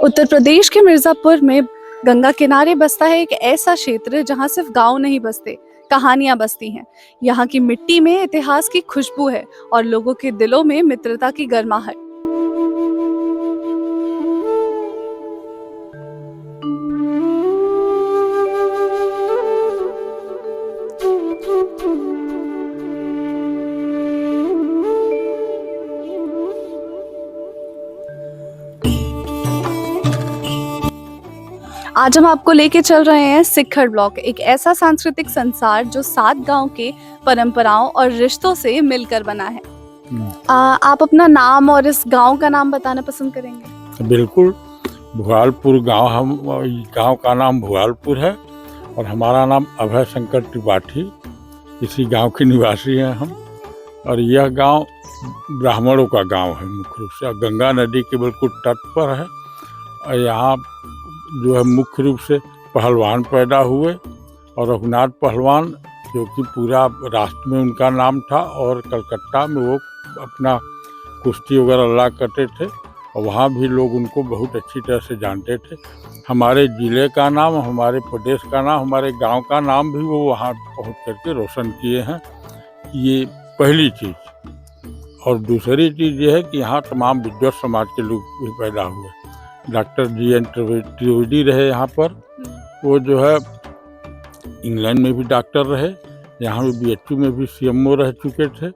उत्तर प्रदेश के मिर्जापुर में गंगा किनारे बसता है एक ऐसा क्षेत्र जहां सिर्फ गांव नहीं बसते, कहानियां बसती हैं। यहाँ की मिट्टी में इतिहास की खुशबू है और लोगों के दिलों में मित्रता की गर्माहट। आज हम आपको लेके चल रहे हैं सिक्खर ब्लॉक, एक ऐसा सांस्कृतिक संसार जो 7 गांव के परंपराओं और रिश्तों से मिलकर बना है। आप अपना नाम और इस गांव का नाम बताना पसंद करेंगे? बिल्कुल। भुआलपुर गांव, हम गांव का नाम भुआलपुर है और हमारा नाम अभय शंकर त्रिपाठी, इसी गांव के निवासी हैं हम। और यह गांव ब्राह्मणों का गांव है मुख्य रूप से, गंगा नदी के बिल्कुल तट पर है। और यहाँ जो है मुख्य रूप से पहलवान पैदा हुए और रघुनाथ पहलवान, जो कि पूरा राष्ट्र में उनका नाम था, और कलकत्ता में वो अपना कुश्ती वगैरह लड़ा करते थे और वहाँ भी लोग उनको बहुत अच्छी तरह से जानते थे। हमारे ज़िले का नाम, हमारे प्रदेश का नाम, हमारे गांव का नाम भी वो वहाँ पहुँच करके रोशन किए हैं। ये पहली चीज़। और दूसरी चीज़ ये है कि यहाँ तमाम विद्वत समाज के लोग भी पैदा हुए। Doctor GN. त्रिवेदी रहे यहाँ पर, वो जो है इंग्लैंड में भी डॉक्टर रहे, यहाँ भी BHU में भी CMO रह चुके थे,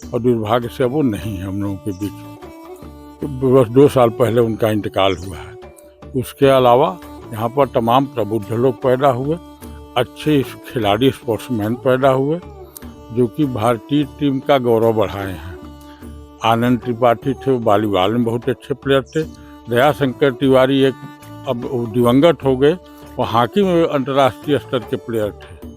और दुर्भाग्य से वो नहीं है हम लोगों के बीच। तो बस 2 साल पहले उनका इंतकाल हुआ है। उसके अलावा यहाँ पर तमाम प्रबुद्ध लोग पैदा हुए, अच्छे खिलाड़ी स्पोर्ट्समैन पैदा हुए, जो कि भारतीय टीम का गौरव बढ़ाए हैं। आनंद त्रिपाठी थे, वो वॉलीबॉल में बहुत अच्छे प्लेयर थे। दया शंकर तिवारी एक, अब दिवंगत हो गए, वो हॉकी में अंतर्राष्ट्रीय स्तर के प्लेयर थे।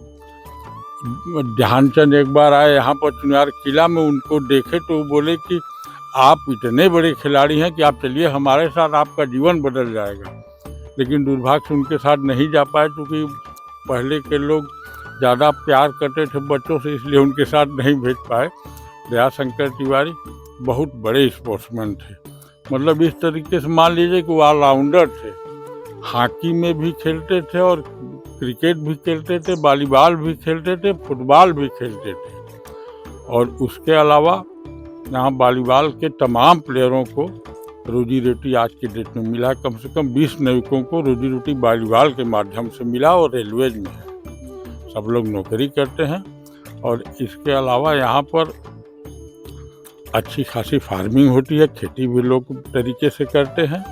ध्यानचंद एक बार आए यहाँ पर चुनार किला में, उनको देखे तो वो बोले कि आप इतने बड़े खिलाड़ी हैं कि आप चलिए हमारे साथ, आपका जीवन बदल जाएगा। लेकिन दुर्भाग्य से उनके साथ नहीं जा पाए, क्योंकि पहले के लोग ज़्यादा प्यार करते थे बच्चों से, इसलिए उनके साथ नहीं भेज पाए। दया शंकर तिवारी बहुत बड़े स्पोर्ट्समैन थे, मतलब इस तरीके से मान लीजिए कि वो ऑलराउंडर थे। हॉकी में भी खेलते थे और क्रिकेट भी खेलते थे, वॉलीबॉल भी खेलते थे, फुटबॉल भी खेलते थे। और उसके अलावा यहाँ वॉलीबॉल के तमाम प्लेयरों को रोजी रोटी आज के डेट में मिला। कम से कम 20 नाविकों को रोजी रोटी वॉलीबॉल के माध्यम से मिला, और रेलवेज में है, सब लोग नौकरी करते हैं। और इसके अलावा यहाँ पर अच्छी खासी फार्मिंग होती है, खेती भी लोग तरीके से करते हैं,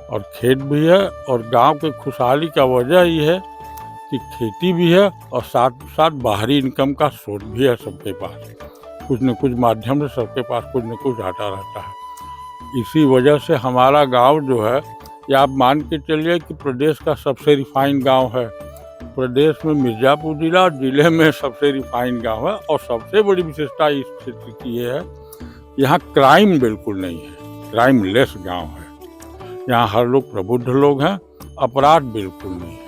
और खेत भी है। और गांव के खुशहाली का वजह ये है कि खेती भी है और साथ साथ बाहरी इनकम का सोर्स भी है सबके पास, कुछ न कुछ माध्यम से सबके पास कुछ न कुछ आता रहता है। इसी वजह से हमारा गांव जो है, या आप मान के चलिए कि प्रदेश का सबसे रिफाइंड गांव है। प्रदेश में मिर्जापुर जिला और जिले में सबसे रिफाइंड गांव है। और सबसे बड़ी विशेषता इस क्षेत्र की ये है, यहाँ क्राइम बिल्कुल नहीं है, क्राइम लेस गांव है। यहाँ हर लोग प्रबुद्ध लोग हैं, अपराध बिल्कुल नहीं है।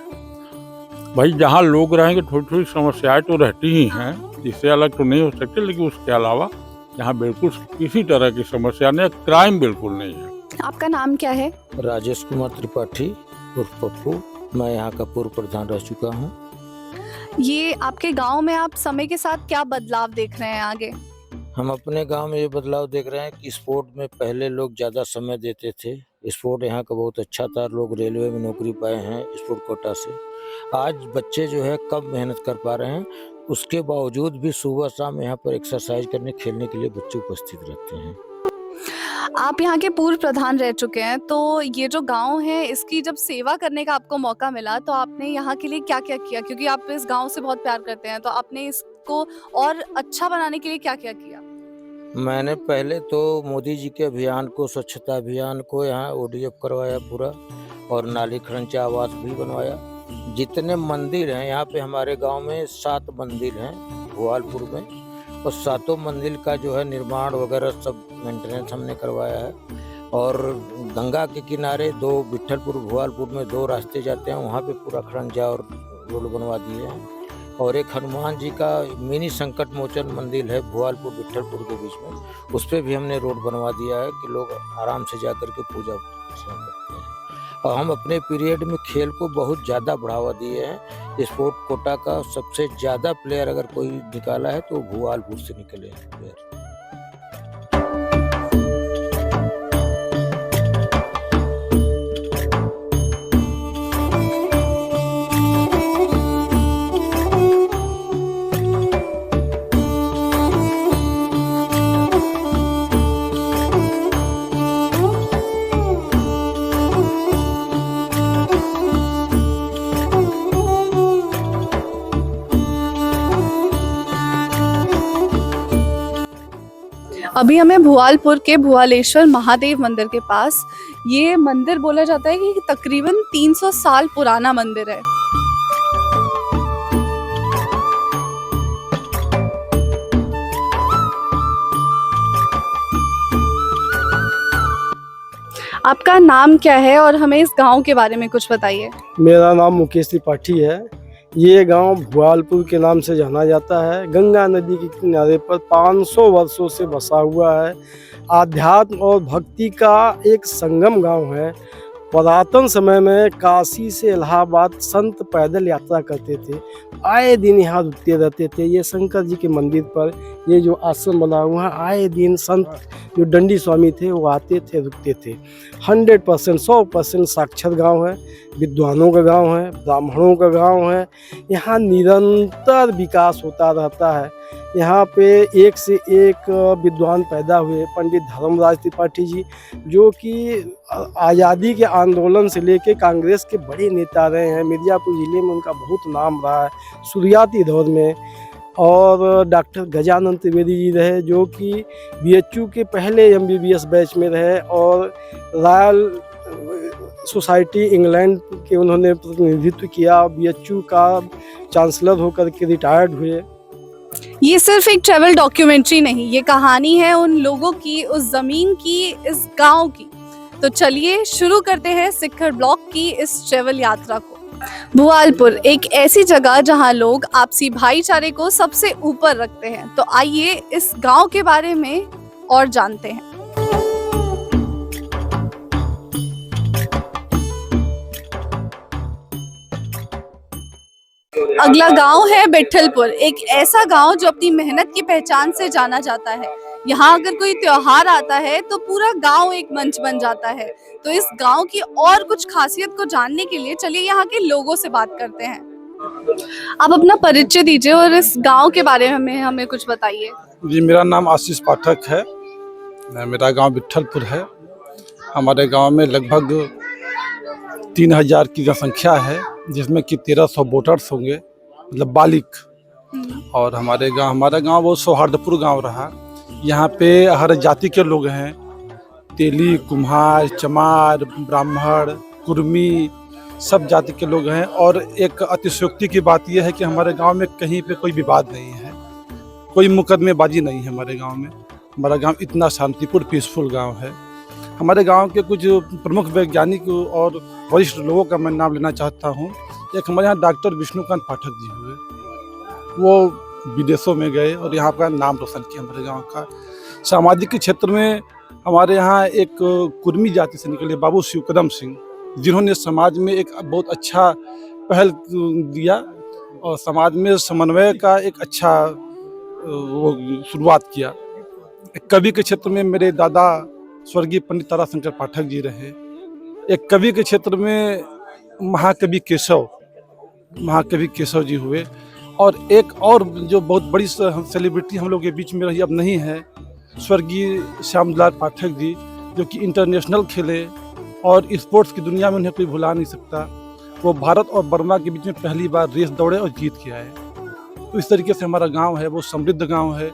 भाई जहाँ लोग रहेंगे थोड़ी थोड़ी समस्याएं तो रहती ही हैं, इससे अलग तो नहीं हो सकते, लेकिन उसके अलावा यहाँ बिल्कुल किसी तरह की समस्या नहीं, क्राइम बिल्कुल नहीं है। आपका नाम क्या है? राजेश कुमार त्रिपाठी उर्फ पप्पू। मैं यहाँ का पूर्व प्रधान रह चुका हूँ। ये आपके गांव में आप समय के साथ क्या बदलाव देख रहे हैं आगे? हम अपने गांव में ये बदलाव देख रहे हैं कि स्पोर्ट में पहले लोग ज़्यादा समय देते थे, स्पोर्ट यहाँ का बहुत अच्छा था, लोग रेलवे में नौकरी पाए हैं स्पोर्ट कोटा से। आज बच्चे जो है कम मेहनत कर पा रहे हैं, उसके बावजूद भी सुबह शाम यहाँ पर एक्सरसाइज करने, खेलने के लिए बच्चे उपस्थित रहते हैं। आप यहाँ के पूर्व प्रधान रह चुके हैं, तो ये जो गांव है इसकी जब सेवा करने का आपको मौका मिला तो आपने यहाँ के लिए क्या क्या किया? क्योंकि आप इस गांव से बहुत प्यार करते हैं, तो आपने इसको और अच्छा बनाने के लिए क्या क्या किया? मैंने पहले तो मोदी जी के अभियान को, स्वच्छता अभियान को यहाँ ODF करवाया पूरा, और नाली खरंचा आवास भी बनवाया। जितने मंदिर हैं यहाँ पे, हमारे गांव में 7 मंदिर हैं भुआलपुर में, और 7 मंदिर का जो है निर्माण वगैरह सब मेंटेनेंस हमने करवाया है। और गंगा के किनारे 2 विठलपुर भुआलपुर में 2 रास्ते जाते हैं, वहाँ पे पूरा खरंजा और रोड बनवा दिए हैं। और एक हनुमान जी का मिनी संकट मोचन मंदिर है भुआलपुर विठलपुर के बीच में, उस पर भी हमने रोड बनवा दिया है कि लोग आराम से जा कर के पूजा अर्चना करते हैं। और हम अपने पीरियड में खेल को बहुत ज़्यादा बढ़ावा दिए हैं। स्पोर्ट कोटा का सबसे ज़्यादा प्लेयर अगर कोई निकाला है तो भुआलपुर से निकले हैं प्लेयर। अभी हमें भुआलपुर के भुआलेश्वर महादेव मंदिर के पास, ये मंदिर बोला जाता है कि तकरीबन 300 साल पुराना मंदिर है। आपका नाम क्या है और हमें इस गांव के बारे में कुछ बताइए। मेरा नाम मुकेश त्रिपाठी है। ये गांव भुआलपुर के नाम से जाना जाता है। गंगा नदी के किनारे पर 500 वर्षों से बसा हुआ है। आध्यात्म और भक्ति का एक संगम गांव है। पुरातन समय में काशी से इलाहाबाद संत पैदल यात्रा करते थे, आए दिन यहाँ रुकते रहते थे। ये शंकर जी के मंदिर पर ये जो आश्रम बना हुआ है, आए दिन संत जो दंडी स्वामी थे वो आते थे, रुकते थे। 100% 100% साक्षर गांव है, विद्वानों का गांव है, ब्राह्मणों का गांव है। यहाँ निरंतर विकास होता रहता है। यहाँ पे एक से एक विद्वान पैदा हुए। पंडित धर्मराज त्रिपाठी जी, जो कि आज़ादी के आंदोलन से लेके कांग्रेस के बड़े नेता रहे हैं। मिर्ज़ापुर ज़िले में उनका बहुत नाम रहा है शुरुआती दौर में। और डॉक्टर गजानंद त्रिवेदी जी रहे, जो कि बीएचयू के पहले MBBS बैच में रहे और रॉयल सोसाइटी इंग्लैंड के उन्होंने प्रतिनिधित्व किया। बीएचयू का चांसलर होकर के रिटायर्ड हुए। ये सिर्फ एक ट्रैवल डॉक्यूमेंट्री नहीं, ये कहानी है उन लोगों की, उस जमीन की, इस गांव की। तो चलिए शुरू करते हैं सिक्खर ब्लॉक की इस ट्रैवल यात्रा को। भुआलपुर एक ऐसी जगह जहां लोग आपसी भाईचारे को सबसे ऊपर रखते हैं। तो आइए इस गांव के बारे में और जानते हैं। अगला गांव है बिठलपुर, एक ऐसा गांव जो अपनी मेहनत की पहचान से जाना जाता है। यहाँ अगर कोई त्योहार आता है तो पूरा गांव एक मंच बन जाता है। तो इस गांव की और कुछ खासियत को जानने के लिए चलिए यहाँ के लोगों से बात करते हैं। आप अपना परिचय दीजिए और इस गांव के बारे में हमें कुछ बताइए। जी, मेरा नाम आशीष पाठक है। मेरा गांव बिठलपुर है। हमारे गांव में लगभग 3000 की जनसंख्या है, जिसमें कि 1300 वोटर्स होंगे, मतलब बालिक। और हमारा गांव बहुत सौहार्दपूर्ण गांव रहा। यहाँ पे हर जाति के लोग हैं, तेली, कुम्हार, चमार, ब्राह्मण, कुर्मी, सब जाति के लोग हैं। और एक अतिशयोक्ति की बात यह है कि हमारे गांव में कहीं पे कोई विवाद नहीं है, कोई मुकदमेबाजी नहीं है हमारे गांव में। हमारा गांव इतना शांतिपूर्ण पीसफुल गांव है। हमारे गांव के कुछ प्रमुख वैज्ञानिक और वरिष्ठ लोगों का मैं नाम लेना चाहता हूं। एक हमारे यहाँ डॉक्टर विष्णुकांत पाठक जी हुए, वो विदेशों में गए और यहाँ का नाम रोशन किया हमारे गांव का। सामाजिक के क्षेत्र में हमारे यहाँ एक कुर्मी जाति से निकले बाबू शिवकदम सिंह, जिन्होंने समाज में एक बहुत अच्छा पहल दिया और समाज में समन्वय का एक अच्छा वो शुरुआत किया। कवि के क्षेत्र में मेरे दादा स्वर्गीय पंडित ताराशंकर पाठक जी रहे। एक कवि के क्षेत्र में महाकवि केशव जी हुए। और एक और जो बहुत बड़ी सेलिब्रिटी हम लोग के बीच में रही, अब नहीं है, स्वर्गीय श्यामलाल पाठक जी, जो कि इंटरनेशनल खेले और स्पोर्ट्स की दुनिया में उन्हें कोई भुला नहीं सकता। वो भारत और बर्मा के बीच में पहली बार रेस दौड़े और जीत के आए। तो इस तरीके से हमारा गांव है वो समृद्ध गांव है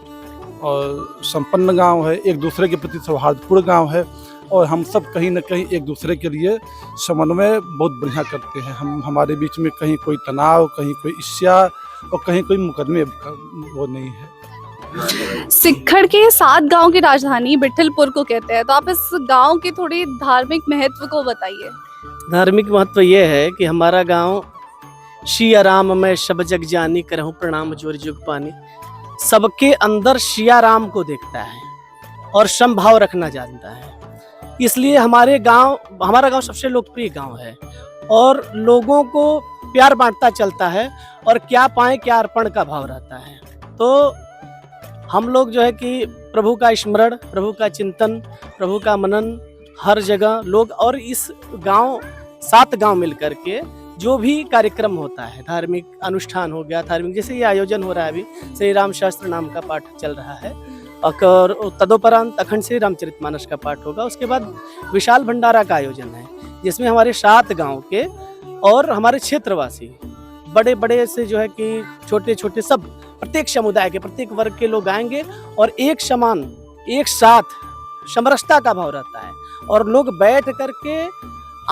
और संपन्न गांव है, एक दूसरे के प्रति सौहार्दपूर्ण गांव है। और हम सब कहीं न कहीं एक दूसरे के लिए समन्वय बहुत बढ़िया करते हैं। हमारे बीच में कहीं कोई तनाव, कहीं कोई ईर्ष्या और कहीं कोई मुकदमे वो नहीं है। सिक्खर के 7 गांव की राजधानी बिठलपुर को कहते हैं। तो आप इस गांव के थोड़ी धार्मिक महत्व को बताइए। धार्मिक महत्व ये है कि हमारा गांव सिया राम में सब जग जानी, करहूं प्रणाम जोर जुग पानी। सबके अंदर सिया राम को देखता है और समभाव रखना जानता है। इसलिए हमारा गांव सबसे लोकप्रिय गांव है और लोगों को प्यार बांटता चलता है और क्या पाएं क्या अर्पण का भाव रहता है। तो हम लोग जो है कि प्रभु का स्मरण, प्रभु का चिंतन, प्रभु का मनन हर जगह लोग, और इस गांव 7 गांव मिलकर के जो भी कार्यक्रम होता है, धार्मिक अनुष्ठान हो गया, धार्मिक जैसे ये आयोजन हो रहा है, अभी श्री राम शास्त्र नाम का पाठ चल रहा है और तदोपरांत अखंड श्री रामचरितमानस का पाठ होगा। उसके बाद विशाल भंडारा का आयोजन है जिसमें हमारे 7 गांव के और हमारे क्षेत्रवासी बड़े बड़े से जो है कि छोटे छोटे सब प्रत्येक समुदाय के प्रत्येक वर्ग के लोग आएंगे और एक समान एक साथ समरसता का भाव रहता है और लोग बैठ करके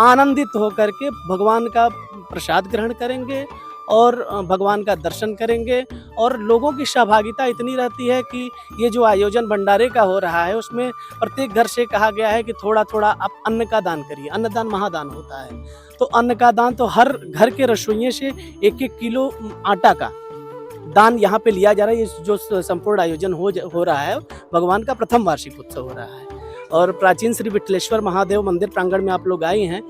आनंदित होकर के भगवान का प्रसाद ग्रहण करेंगे और भगवान का दर्शन करेंगे। और लोगों की सहभागिता इतनी रहती है कि ये जो आयोजन भंडारे का हो रहा है उसमें प्रत्येक घर से कहा गया है कि थोड़ा थोड़ा आप अन्न का दान करिए, अन्नदान महादान होता है। तो अन्न का दान तो हर घर के रसोइये से 1-1 किलो आटा का दान यहाँ पे लिया जा रहा है। ये जो संपूर्ण आयोजन हो रहा है, भगवान का प्रथम वार्षिक उत्सव हो रहा है और प्राचीन श्री विठलेश्वर महादेव मंदिर प्रांगण में आप लोग आए हैं।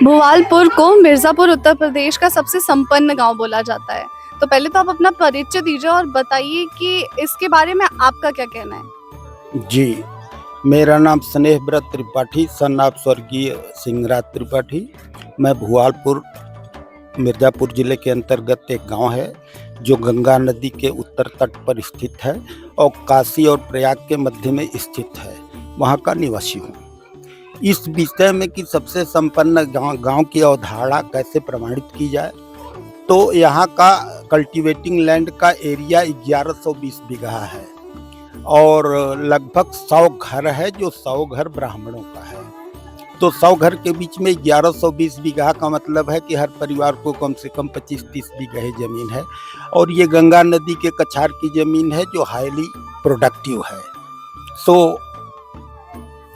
भुवालपुर को मिर्ज़ापुर उत्तर प्रदेश का सबसे संपन्न गांव बोला जाता है। तो पहले तो आप अपना परिचय दीजिए और बताइए कि इसके बारे में आपका क्या कहना है। जी, मेरा नाम स्नेहव्रत त्रिपाठी, सन ऑफ स्वर्गीय सिंहराज त्रिपाठी। मैं भुवालपुर मिर्ज़ापुर जिले के अंतर्गत एक गांव है जो गंगा नदी के उत्तर तट पर स्थित है और काशी और प्रयाग के मध्य में स्थित है, वहां का निवासी हूँ। इस विषय में कि सबसे संपन्न गांव की अवधारणा कैसे प्रमाणित की जाए, तो यहाँ का कल्टीवेटिंग लैंड का एरिया 1120 बीघा है और लगभग 100 घर है, जो 100 घर ब्राह्मणों का है। तो 100 घर के बीच में 1120 बीघा का मतलब है कि हर परिवार को कम से कम 25-30 बीघा जमीन है और ये गंगा नदी के कछार की जमीन है जो हाईली प्रोडक्टिव है। So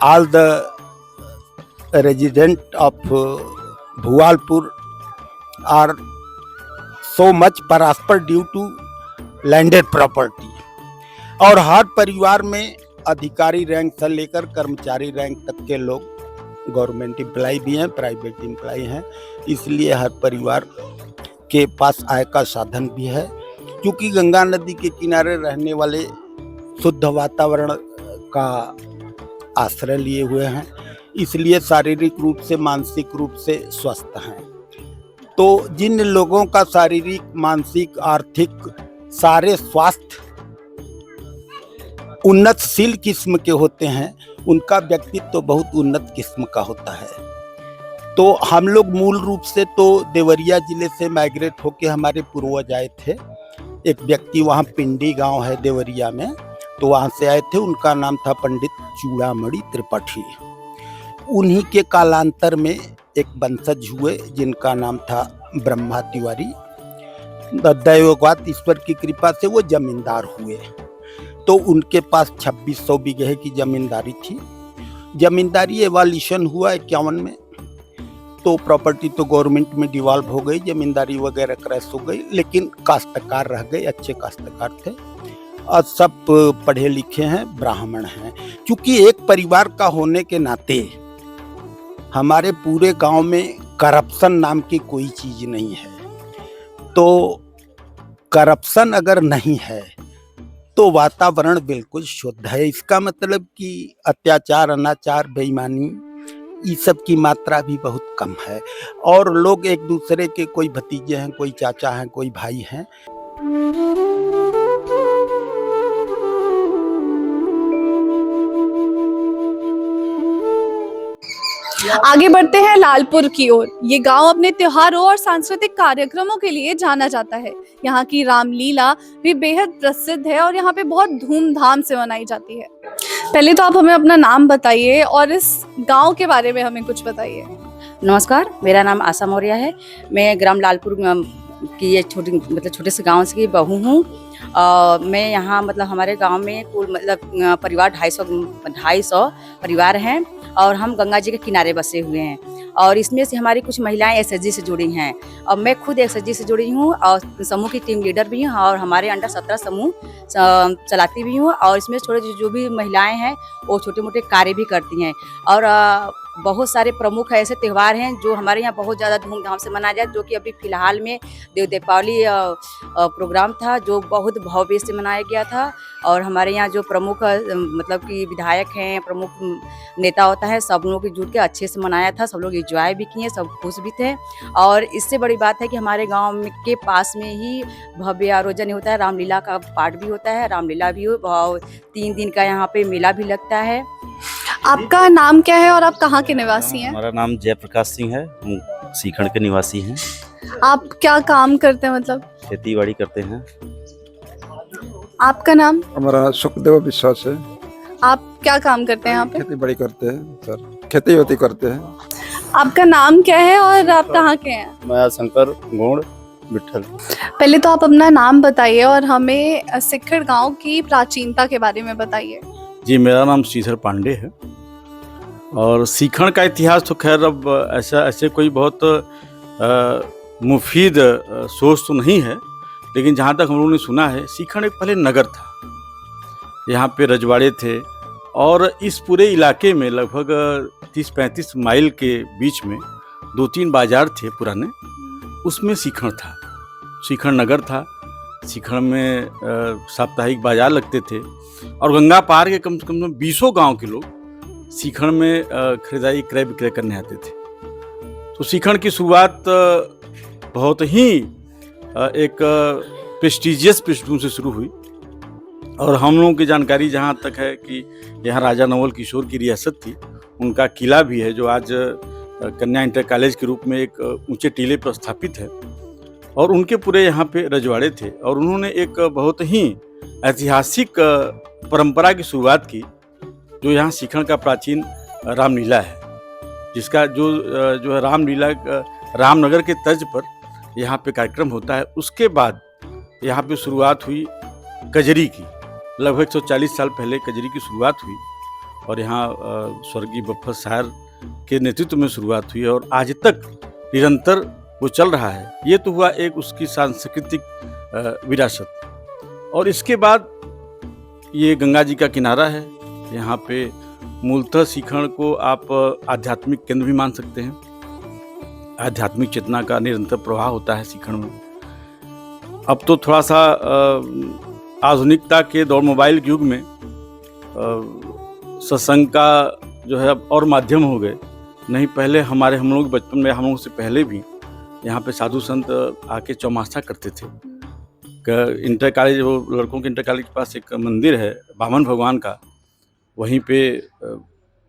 all the resident of Bhuvalpur are so much prosper due to landed property। और हर परिवार में अधिकारी रैंक से लेकर कर्मचारी रैंक तक के लोग गवर्नमेंट एम्प्लॉय भी हैं, प्राइवेट एम्प्लॉय हैं, इसलिए हर परिवार के पास आय का साधन भी है। क्योंकि गंगा नदी के किनारे रहने वाले शुद्ध वातावरण का आश्रय लिए हुए हैं, इसलिए शारीरिक रूप से मानसिक रूप से स्वस्थ हैं। तो जिन लोगों का शारीरिक मानसिक आर्थिक सारे स्वास्थ्य उन्नतशील किस्म के होते हैं, उनका व्यक्तित्व तो बहुत उन्नत किस्म का होता है। तो हम लोग मूल रूप से तो देवरिया जिले से माइग्रेट होके हमारे पूर्वज आए थे। एक व्यक्ति वहाँ पिंडी गांव है देवरिया में, तो वहाँ से आए थे। उनका नाम था पंडित चूड़ामणि त्रिपाठी। उन्हीं के कालांतर में एक वंशज हुए जिनका नाम था ब्रह्मा तिवारी। दैववात ईश्वर की कृपा से वो जमींदार हुए। तो उनके पास 2600 बीघे की जमींदारी थी। जमींदारी एवॉल्यूशन हुआ 51 में, तो प्रॉपर्टी तो गवर्नमेंट में डिवॉल्व हो गई, जमींदारी वगैरह क्रैश हो गई, लेकिन काश्तकार रह गए, अच्छे काश्तकार थे और सब पढ़े लिखे हैं, ब्राह्मण हैं। क्योंकि एक परिवार का होने के नाते हमारे पूरे गांव में करप्शन नाम की कोई चीज नहीं है। तो करप्शन अगर नहीं है तो वातावरण बिल्कुल शुद्ध है। इसका मतलब कि अत्याचार, अनाचार, बेईमानी, ये सब की मात्रा भी बहुत कम है। और लोग एक दूसरे के, कोई भतीजे हैं, कोई चाचा हैं, कोई भाई हैं। आगे बढ़ते हैं लालपुर की ओर। ये गांव अपने त्योहारों और सांस्कृतिक कार्यक्रमों के लिए जाना जाता है। यहाँ की रामलीला भी बेहद प्रसिद्ध है और यहाँ पे बहुत धूमधाम से मनाई जाती है। पहले तो आप हमें अपना नाम बताइए और इस गांव के बारे में हमें कुछ बताइए। नमस्कार, मेरा नाम आशा मौर्य है। मैं ग्राम लालपुर की एक छोटे से गांव की बहू हूँ। मैं यहाँ हमारे गांव में कुल परिवार 250 परिवार हैं और हम गंगा जी के किनारे बसे हुए हैं। और इसमें से हमारी कुछ महिलाएं एसएचजी से जुड़ी हैं और मैं खुद एसएचजी से जुड़ी हूँ और समूह की टीम लीडर भी हूँ और हमारे अंडर 17 समूह चलाती भी हूँ। और इसमें जो भी महिलाएं हैं वो छोटे मोटे कार्य भी करती हैं। और बहुत सारे प्रमुख ऐसे त्यौहार हैं जो हमारे यहाँ बहुत ज़्यादा धूमधाम से मनाया जाए, जो कि अभी फ़िलहाल में दीपावली प्रोग्राम था जो बहुत भव्य से मनाया गया था। और हमारे यहाँ जो प्रमुख कि विधायक हैं, प्रमुख नेता होता है, सब लोगों की जुट के अच्छे से मनाया था। सब लोग एंजॉय भी किए, सब खुश भी थे। और इससे बड़ी बात है कि हमारे गाँव के पास में ही भव्य आयोजन होता है, रामलीला का पाठ भी होता है, रामलीला भी 3 दिन का यहाँ पे मेला भी लगता है। आपका नाम क्या है और आप कहाँ के निवासी हैं? हमारा नाम जयप्रकाश सिंह है, हम सीखण के निवासी हैं। आप क्या काम करते हैं? खेती बाड़ी करते हैं। आपका नाम? हमारा सुखदेव विश्वास है। आप क्या काम करते हैं यहाँ पे? खेती बाड़ी करते हैं सर, खेती वेती करते हैं। आपका नाम क्या है और आप कहाँ के हैं? मैं शंकर गोड़ विठल। पहले तो आप अपना नाम बताइए और हमें सिक्खड़ गांव की प्राचीनता के बारे में बताइए। जी, मेरा नाम श्रीधर पांडे है और सीखण का इतिहास तो खैर अब ऐसे कोई बहुत मुफीद सोच तो नहीं है, लेकिन जहाँ तक हम लोगों ने सुना है, सीखण एक पहले नगर था। यहाँ पे रजवाड़े थे और इस पूरे इलाके में लगभग 30-35 माइल के बीच में 2-3 बाजार थे पुराने, उसमें सीखण था। सीखण नगर था। सीखण में साप्ताहिक बाजार लगते थे और गंगा पार के कम से कम 20 गांव के लोग सीखण में खरीदारी क्रय विक्रय करने आते थे। तो सीखण की शुरुआत बहुत ही एक प्रेस्टिजियस पृष्ठभूमि से शुरू हुई और हम लोगों की जानकारी जहाँ तक है कि यहाँ राजा नवल किशोर की रियासत थी। उनका किला भी है जो आज कन्या इंटर कॉलेज के रूप में एक ऊंचे टीले पर स्थापित है और उनके पूरे यहाँ पे रजवाड़े थे और उन्होंने एक बहुत ही ऐतिहासिक परंपरा की शुरुआत की जो यहाँ सीखण का प्राचीन रामलीला है, जिसका जो है रामलीला रामनगर के तर्ज पर यहाँ पे कार्यक्रम होता है। उसके बाद यहाँ पे शुरुआत हुई कजरी की। लगभग 140 साल पहले कजरी की शुरुआत हुई और यहाँ स्वर्गीय बफर साहर के नेतृत्व में शुरुआत हुई और आज तक निरंतर वो चल रहा है। ये तो हुआ एक उसकी सांस्कृतिक विरासत। और इसके बाद ये गंगा जी का किनारा है। यहाँ पे मूलतः सीखण को आप आध्यात्मिक केंद्र भी मान सकते हैं। आध्यात्मिक चेतना का निरंतर प्रवाह होता है सीखण में। अब तो थोड़ा सा आधुनिकता के दौर मोबाइल युग में सत्संग का जो है अब और माध्यम हो गए। नहीं पहले हम लोग बचपन में, हम लोगों से पहले भी यहाँ पे साधु संत आके चौमासा करते थे। इंटर कॉलेज, वो लड़कों के इंटर कॉलेज के पास एक मंदिर है वामन भगवान का, वहीं पे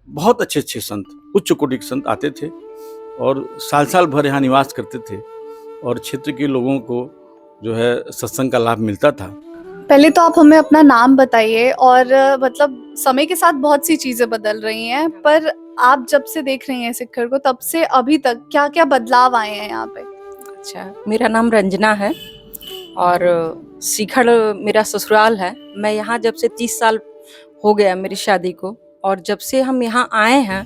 बहुत अच्छे अच्छे संत, उच्च कोटि के संत आते थे और साल साल भर यहाँ निवास करते थे और क्षेत्र के लोगों को जो है सत्संग का लाभ मिलता था। पहले तो आप हमें अपना नाम बताइए। और मतलब समय के साथ बहुत सी चीजें बदल रही हैं, पर आप जब से देख रही हैं शिखर को, तब से अभी तक क्या क्या बदलाव आए हैं यहाँ पे? अच्छा, मेरा नाम रंजना है और शिखर मेरा ससुराल है। मैं यहाँ जब से 30 साल हो गया मेरी शादी को, और जब से हम यहाँ आए हैं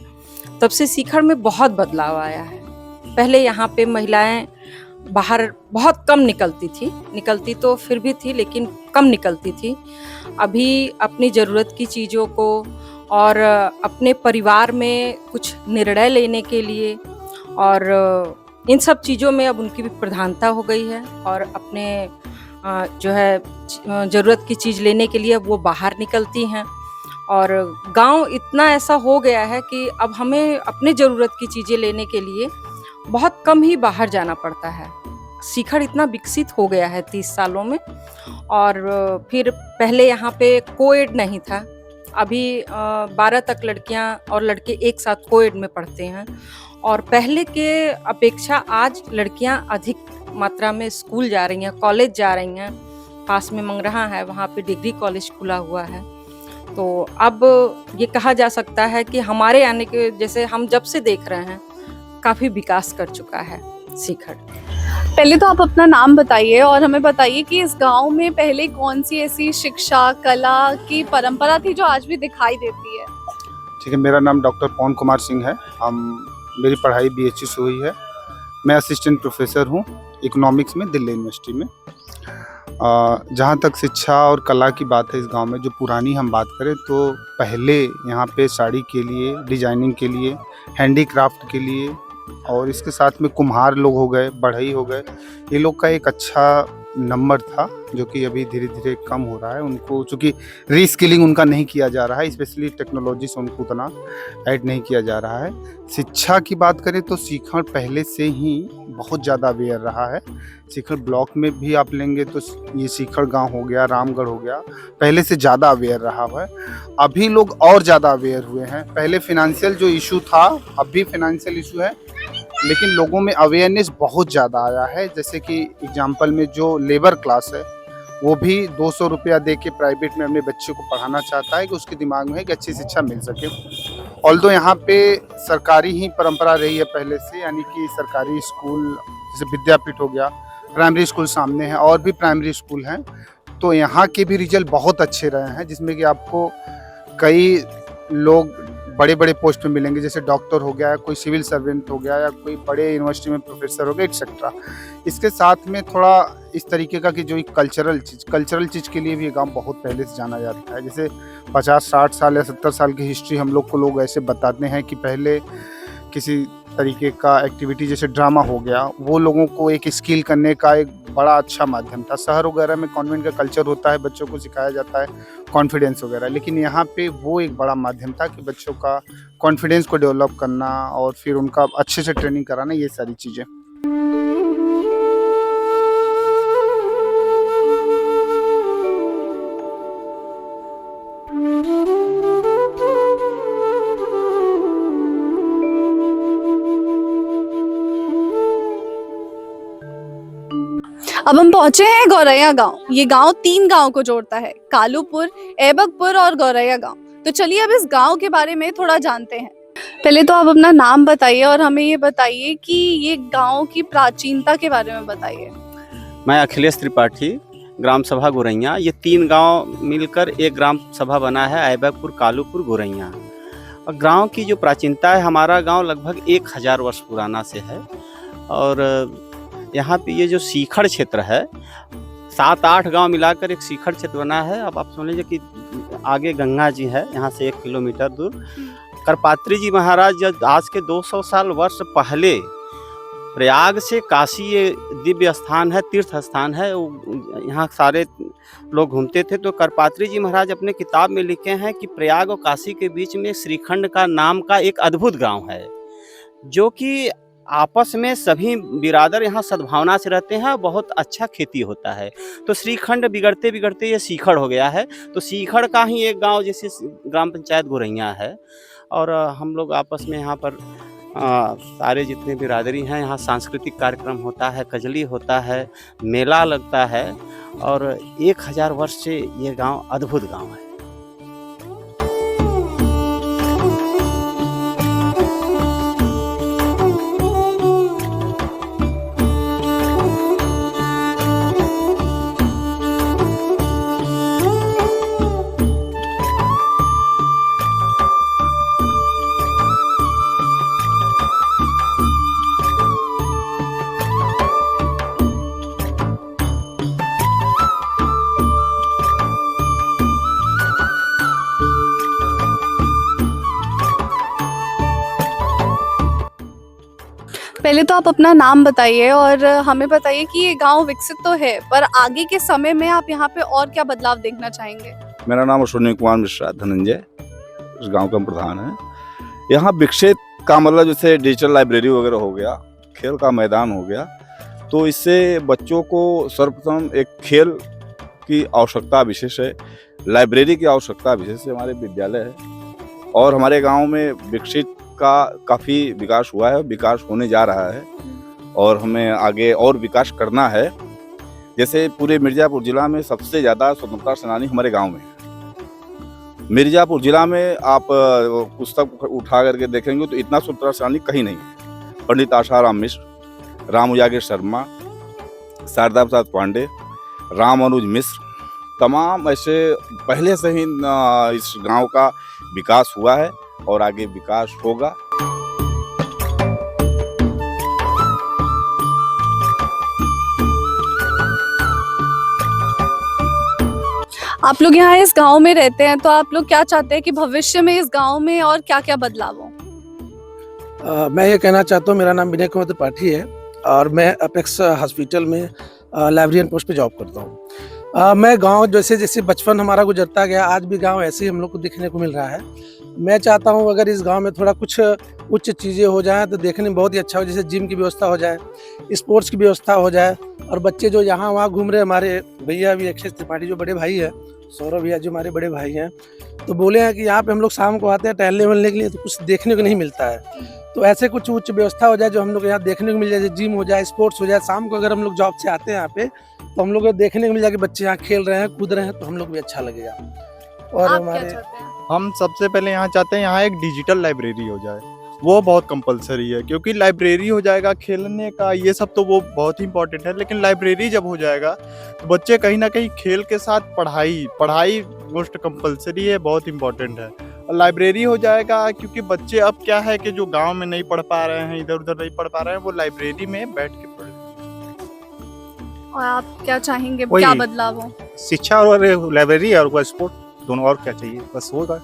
तब से शिखर में बहुत बदलाव आया है। पहले यहाँ पे महिलाएं बाहर बहुत कम निकलती तो फिर भी थी, लेकिन कम निकलती थी। अभी अपनी ज़रूरत की चीज़ों को और अपने परिवार में कुछ निर्णय लेने के लिए और इन सब चीज़ों में अब उनकी भी प्रधानता हो गई है और अपने जो है ज़रूरत की चीज़ लेने के लिए अब वो बाहर निकलती हैं। और गांव इतना ऐसा हो गया है कि अब हमें अपने ज़रूरत की चीज़ें लेने के लिए बहुत कम ही बाहर जाना पड़ता है। शिखर इतना विकसित हो गया है 30 सालों में। और फिर पहले यहाँ पे कोएड नहीं था, अभी 12 तक लड़कियाँ और लड़के एक साथ कोएड में पढ़ते हैं। और पहले के अपेक्षा आज लड़कियाँ अधिक मात्रा में स्कूल जा रही हैं, कॉलेज जा रही हैं। पास में मंगरहा है, वहाँ पे डिग्री कॉलेज खुला हुआ है। तो अब ये कहा जा सकता है कि हमारे आने के, जैसे हम जब से देख रहे हैं, काफ़ी विकास कर चुका है शिखर। पहले तो आप अपना नाम बताइए और हमें बताइए कि इस गांव में पहले कौन सी ऐसी शिक्षा, कला की परंपरा थी जो आज भी दिखाई देती है? ठीक है, मेरा नाम डॉक्टर पवन कुमार सिंह है। मेरी पढ़ाई BHU से हुई है। मैं असिस्टेंट प्रोफेसर हूँ इकोनॉमिक्स में दिल्ली यूनिवर्सिटी में। जहाँ तक शिक्षा और कला की बात है इस गांव में, जो पुरानी हम बात करें तो पहले यहाँ पे साड़ी के लिए, डिजाइनिंग के लिए, हैंडीक्राफ्ट के लिए और इसके साथ में कुम्हार लोग हो गए, बढ़ई हो गए, ये लोग का एक अच्छा नंबर था जो कि अभी धीरे धीरे कम हो रहा है। उनको चूँकि रीस्किलिंग उनका नहीं किया जा रहा है, स्पेशली टेक्नोलॉजी से उनको उतना ऐड नहीं किया जा रहा है। शिक्षा की बात करें तो शिखर पहले से ही बहुत ज़्यादा अवेयर रहा है। शिखर ब्लॉक में भी आप लेंगे तो ये शिखर गांव हो गया, रामगढ़ हो गया, पहले से ज़्यादा अवेयर रहा है। अभी लोग और ज़्यादा अवेयर हुए हैं। पहले फिनेंशियल जो इशू था, अब भी फिनेंशियल इशू है, लेकिन लोगों में अवेयरनेस बहुत ज़्यादा आया है। जैसे कि एग्जांपल में जो लेबर क्लास है वो भी 200 रुपया दे के प्राइवेट में अपने बच्चे को पढ़ाना चाहता है कि उसके दिमाग में एक अच्छी शिक्षा मिल सके। ऑल्दो यहाँ पे सरकारी ही परंपरा रही है पहले से, यानी कि सरकारी स्कूल जैसे विद्यापीठ हो गया, प्राइमरी स्कूल सामने है और भी प्राइमरी स्कूल हैं, तो यहाँ के भी रिजल्ट बहुत अच्छे रहे हैं, जिसमें कि आपको कई लोग बड़े बड़े पोस्ट में मिलेंगे, जैसे डॉक्टर हो गया, कोई सिविल सर्वेंट हो गया या कोई बड़े यूनिवर्सिटी में प्रोफेसर हो गया, एक्सेट्रा। इसके साथ में थोड़ा इस तरीके का कि जो एक कल्चरल चीज़ के लिए भी ये गांव बहुत पहले से जाना जाता है। जैसे 50-60 साल या 70 साल की हिस्ट्री हम लोग को लोग ऐसे बताते हैं कि पहले किसी तरीके का एक्टिविटी जैसे ड्रामा हो गया, वो लोगों को एक स्किल करने का एक बड़ा अच्छा माध्यम था। शहर वगैरह में कॉन्वेंट का कल्चर होता है, बच्चों को सिखाया जाता है कॉन्फिडेंस वगैरह, लेकिन यहाँ पे वो एक बड़ा माध्यम था कि बच्चों का कॉन्फिडेंस को डेवलप करना और फिर उनका अच्छे से ट्रेनिंग कराना, ये सारी चीज़ें। अब हम पहुंचे हैं गौरैया गांव। ये गांव 3 गांव को जोड़ता है, कालूपुर, ऐबकपुर और गौरैया गांव। तो चलिए अब इस गांव के बारे में थोड़ा जानते हैं। पहले तो आप अपना नाम बताइए और हमें ये बताइए कि ये गांव की प्राचीनता के बारे में बताइए। मैं अखिलेश त्रिपाठी, ग्राम सभा गौरैया। ये 3 गांव मिलकर एक ग्राम सभा बना है, ऐबकपुर, कालूपुर, गौरैया। और गांव की जो प्राचीनता है, हमारा गांव लगभग 1000 वर्ष पुराना से है। और यहाँ पे ये जो शिखर क्षेत्र है, 7-8 गांव मिलाकर एक शिखर क्षेत्र बना है। अब आप समझ लीजिए कि आगे गंगा जी है, यहाँ से 1 किलोमीटर दूर। करपात्री जी महाराज जब आज के 200 साल वर्ष पहले प्रयाग से काशी ये दिव्य स्थान है, तीर्थ स्थान है। यहाँ सारे लोग घूमते थे। तो करपात्री जी महाराज अपने किताब में लिखे हैं कि प्रयाग और काशी के बीच में श्रीखंड का नाम का एक अद्भुत गांव है, जो कि आपस में सभी बिरादर यहाँ सद्भावना से रहते हैं। बहुत अच्छा खेती होता है। तो श्रीखंड बिगड़ते बिगड़ते ये सीखड़ हो गया है। तो सीखड़ का ही एक गांव जैसे ग्राम पंचायत गोरैया है। और हम लोग आपस में यहाँ पर सारे जितने बिरादरी हैं, यहाँ सांस्कृतिक कार्यक्रम होता है, कजली होता है, मेला लगता है। और 1000 वर्ष से ये गांव अद्भुत गांव है। पहले तो आप अपना नाम बताइए और हमें बताइए कि ये गांव विकसित तो है, पर आगे के समय में आप यहाँ पे और क्या बदलाव देखना चाहेंगे? मेरा नाम अश्विनी कुमार मिश्रा धनंजय, इस गांव का प्रधान है। यहाँ विकसित का मतलब जैसे डिजिटल लाइब्रेरी वगैरह हो गया, खेल का मैदान हो गया। तो इससे बच्चों को सर्वप्रथम एक खेल की आवश्यकता विशेष है, लाइब्रेरी की आवश्यकता विशेष है। हमारे विद्यालय है और हमारे गाँव में विकसित का काफ़ी विकास हुआ है, विकास होने जा रहा है और हमें आगे और विकास करना है। जैसे पूरे मिर्ज़ापुर ज़िला में सबसे ज़्यादा स्वतंत्रता सेनानी हमारे गांव में है। मिर्ज़ापुर ज़िला में आप पुस्तक उठा करके देखेंगे तो इतना स्वतंत्रता सेनानी कहीं नहीं है। पंडित आशाराम मिश्र, राम उजागर शर्मा, शारदा प्रसाद पांडे, राम अनुज मिश्र, तमाम ऐसे पहले से ही इस गांव का विकास हुआ है और आगे विकास होगा। आप लोग यहाँ इस गांव में रहते हैं, तो आप लोग क्या चाहते हैं कि भविष्य में इस गांव में और क्या-क्या बदलाव हो? मैं ये कहना चाहता हूँ, मेरा नाम विनय कुमार त्रिपाठी है और मैं अपेक्स हॉस्पिटल में लाइब्रेरियन पोस्ट पे जॉब करता हूँ। मैं गांव जैसे जैसे बचपन हमारा गुजरता गया, आज भी गांव ऐसे ही हम लोग को देखने को मिल रहा है। मैं चाहता हूं अगर इस गांव में थोड़ा कुछ उच्च चीज़ें हो जाएं तो देखने में बहुत ही अच्छा हो। जैसे जिम की व्यवस्था हो जाए, स्पोर्ट्स की व्यवस्था हो जाए और बच्चे जो यहाँ वहाँ घूम रहे, हमारे भैया भी अक्षय त्रिपाठी जो बड़े भाई हैं, सौरभ भैया जो हमारे बड़े भाई हैं, तो बोले हैं कि यहाँ पे हम लोग शाम को आते हैं टहलने वहलने के लिए, तो कुछ देखने को नहीं मिलता है। तो ऐसे कुछ उच्च व्यवस्था हो जाए जो हम लोग यहाँ देखने को मिल जाए, जिम हो जाए, स्पोर्ट्स हो जाए। शाम को अगर हम लोग जॉब से आते हैं यहाँ पे तो हम लोग को देखने को मिल जाए कि बच्चे यहाँ खेल रहे हैं, कूद रहे हैं, तो हम लोग भी अच्छा लगेगा। और हमारे हम सबसे पहले यहाँ चाहते हैं यहाँ एक डिजिटल लाइब्रेरी हो जाए, वो बहुत कंपलसरी है। क्योंकि लाइब्रेरी हो जाएगा, खेलने का ये सब तो वो बहुत ही इंपॉर्टेंट है, लेकिन लाइब्रेरी जब हो जाएगा तो बच्चे कहीं ना कहीं खेल के साथ पढ़ाई मोस्ट कंपलसरी है, बहुत इंपॉर्टेंट है। और लाइब्रेरी हो जाएगा क्योंकि बच्चे अब क्या है कि जो गांव में नहीं पढ़ पा रहे हैं, इधर उधर नहीं पढ़ पा रहे हैं, वो लाइब्रेरी में बैठ के पढ़े। और आप क्या चाहेंगे, क्या बदलाव हो? शिक्षा और लाइब्रेरी और स्पोर्ट दोनों, और क्या चाहिए, बस होगा।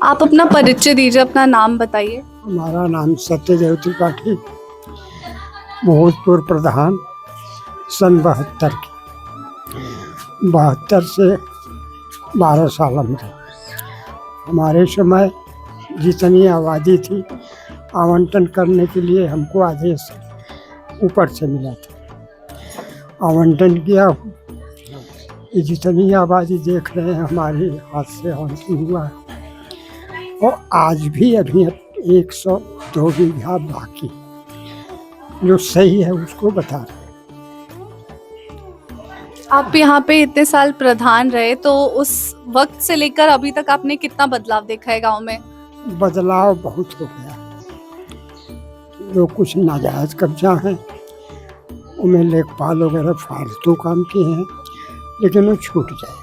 आप अपना परिचय दीजिए, अपना नाम बताइए। हमारा नाम सत्यदेव त्रिपाठी, भोजपुर प्रधान, सन 72 से 12 साल हम थे। हमारे समय जितनी आबादी थी, आवंटन करने के लिए हमको आदेश ऊपर से मिला था। आवंटन किया, ये जितनी आबादी देख रहे हैं हमारे हाथ से आवंटन हुआ है। और आज भी अभी 102 बीघा बाकी, जो सही है उसको बता रहे हैं। आप यहाँ पे इतने साल प्रधान रहे, तो उस वक्त से लेकर अभी तक आपने कितना बदलाव देखा है गांव में? बदलाव बहुत हो गया। जो कुछ नाजायज कब्जा है उनमें लेखपाल वगैरह फालतू काम किए हैं, लेकिन वो छूट जाए।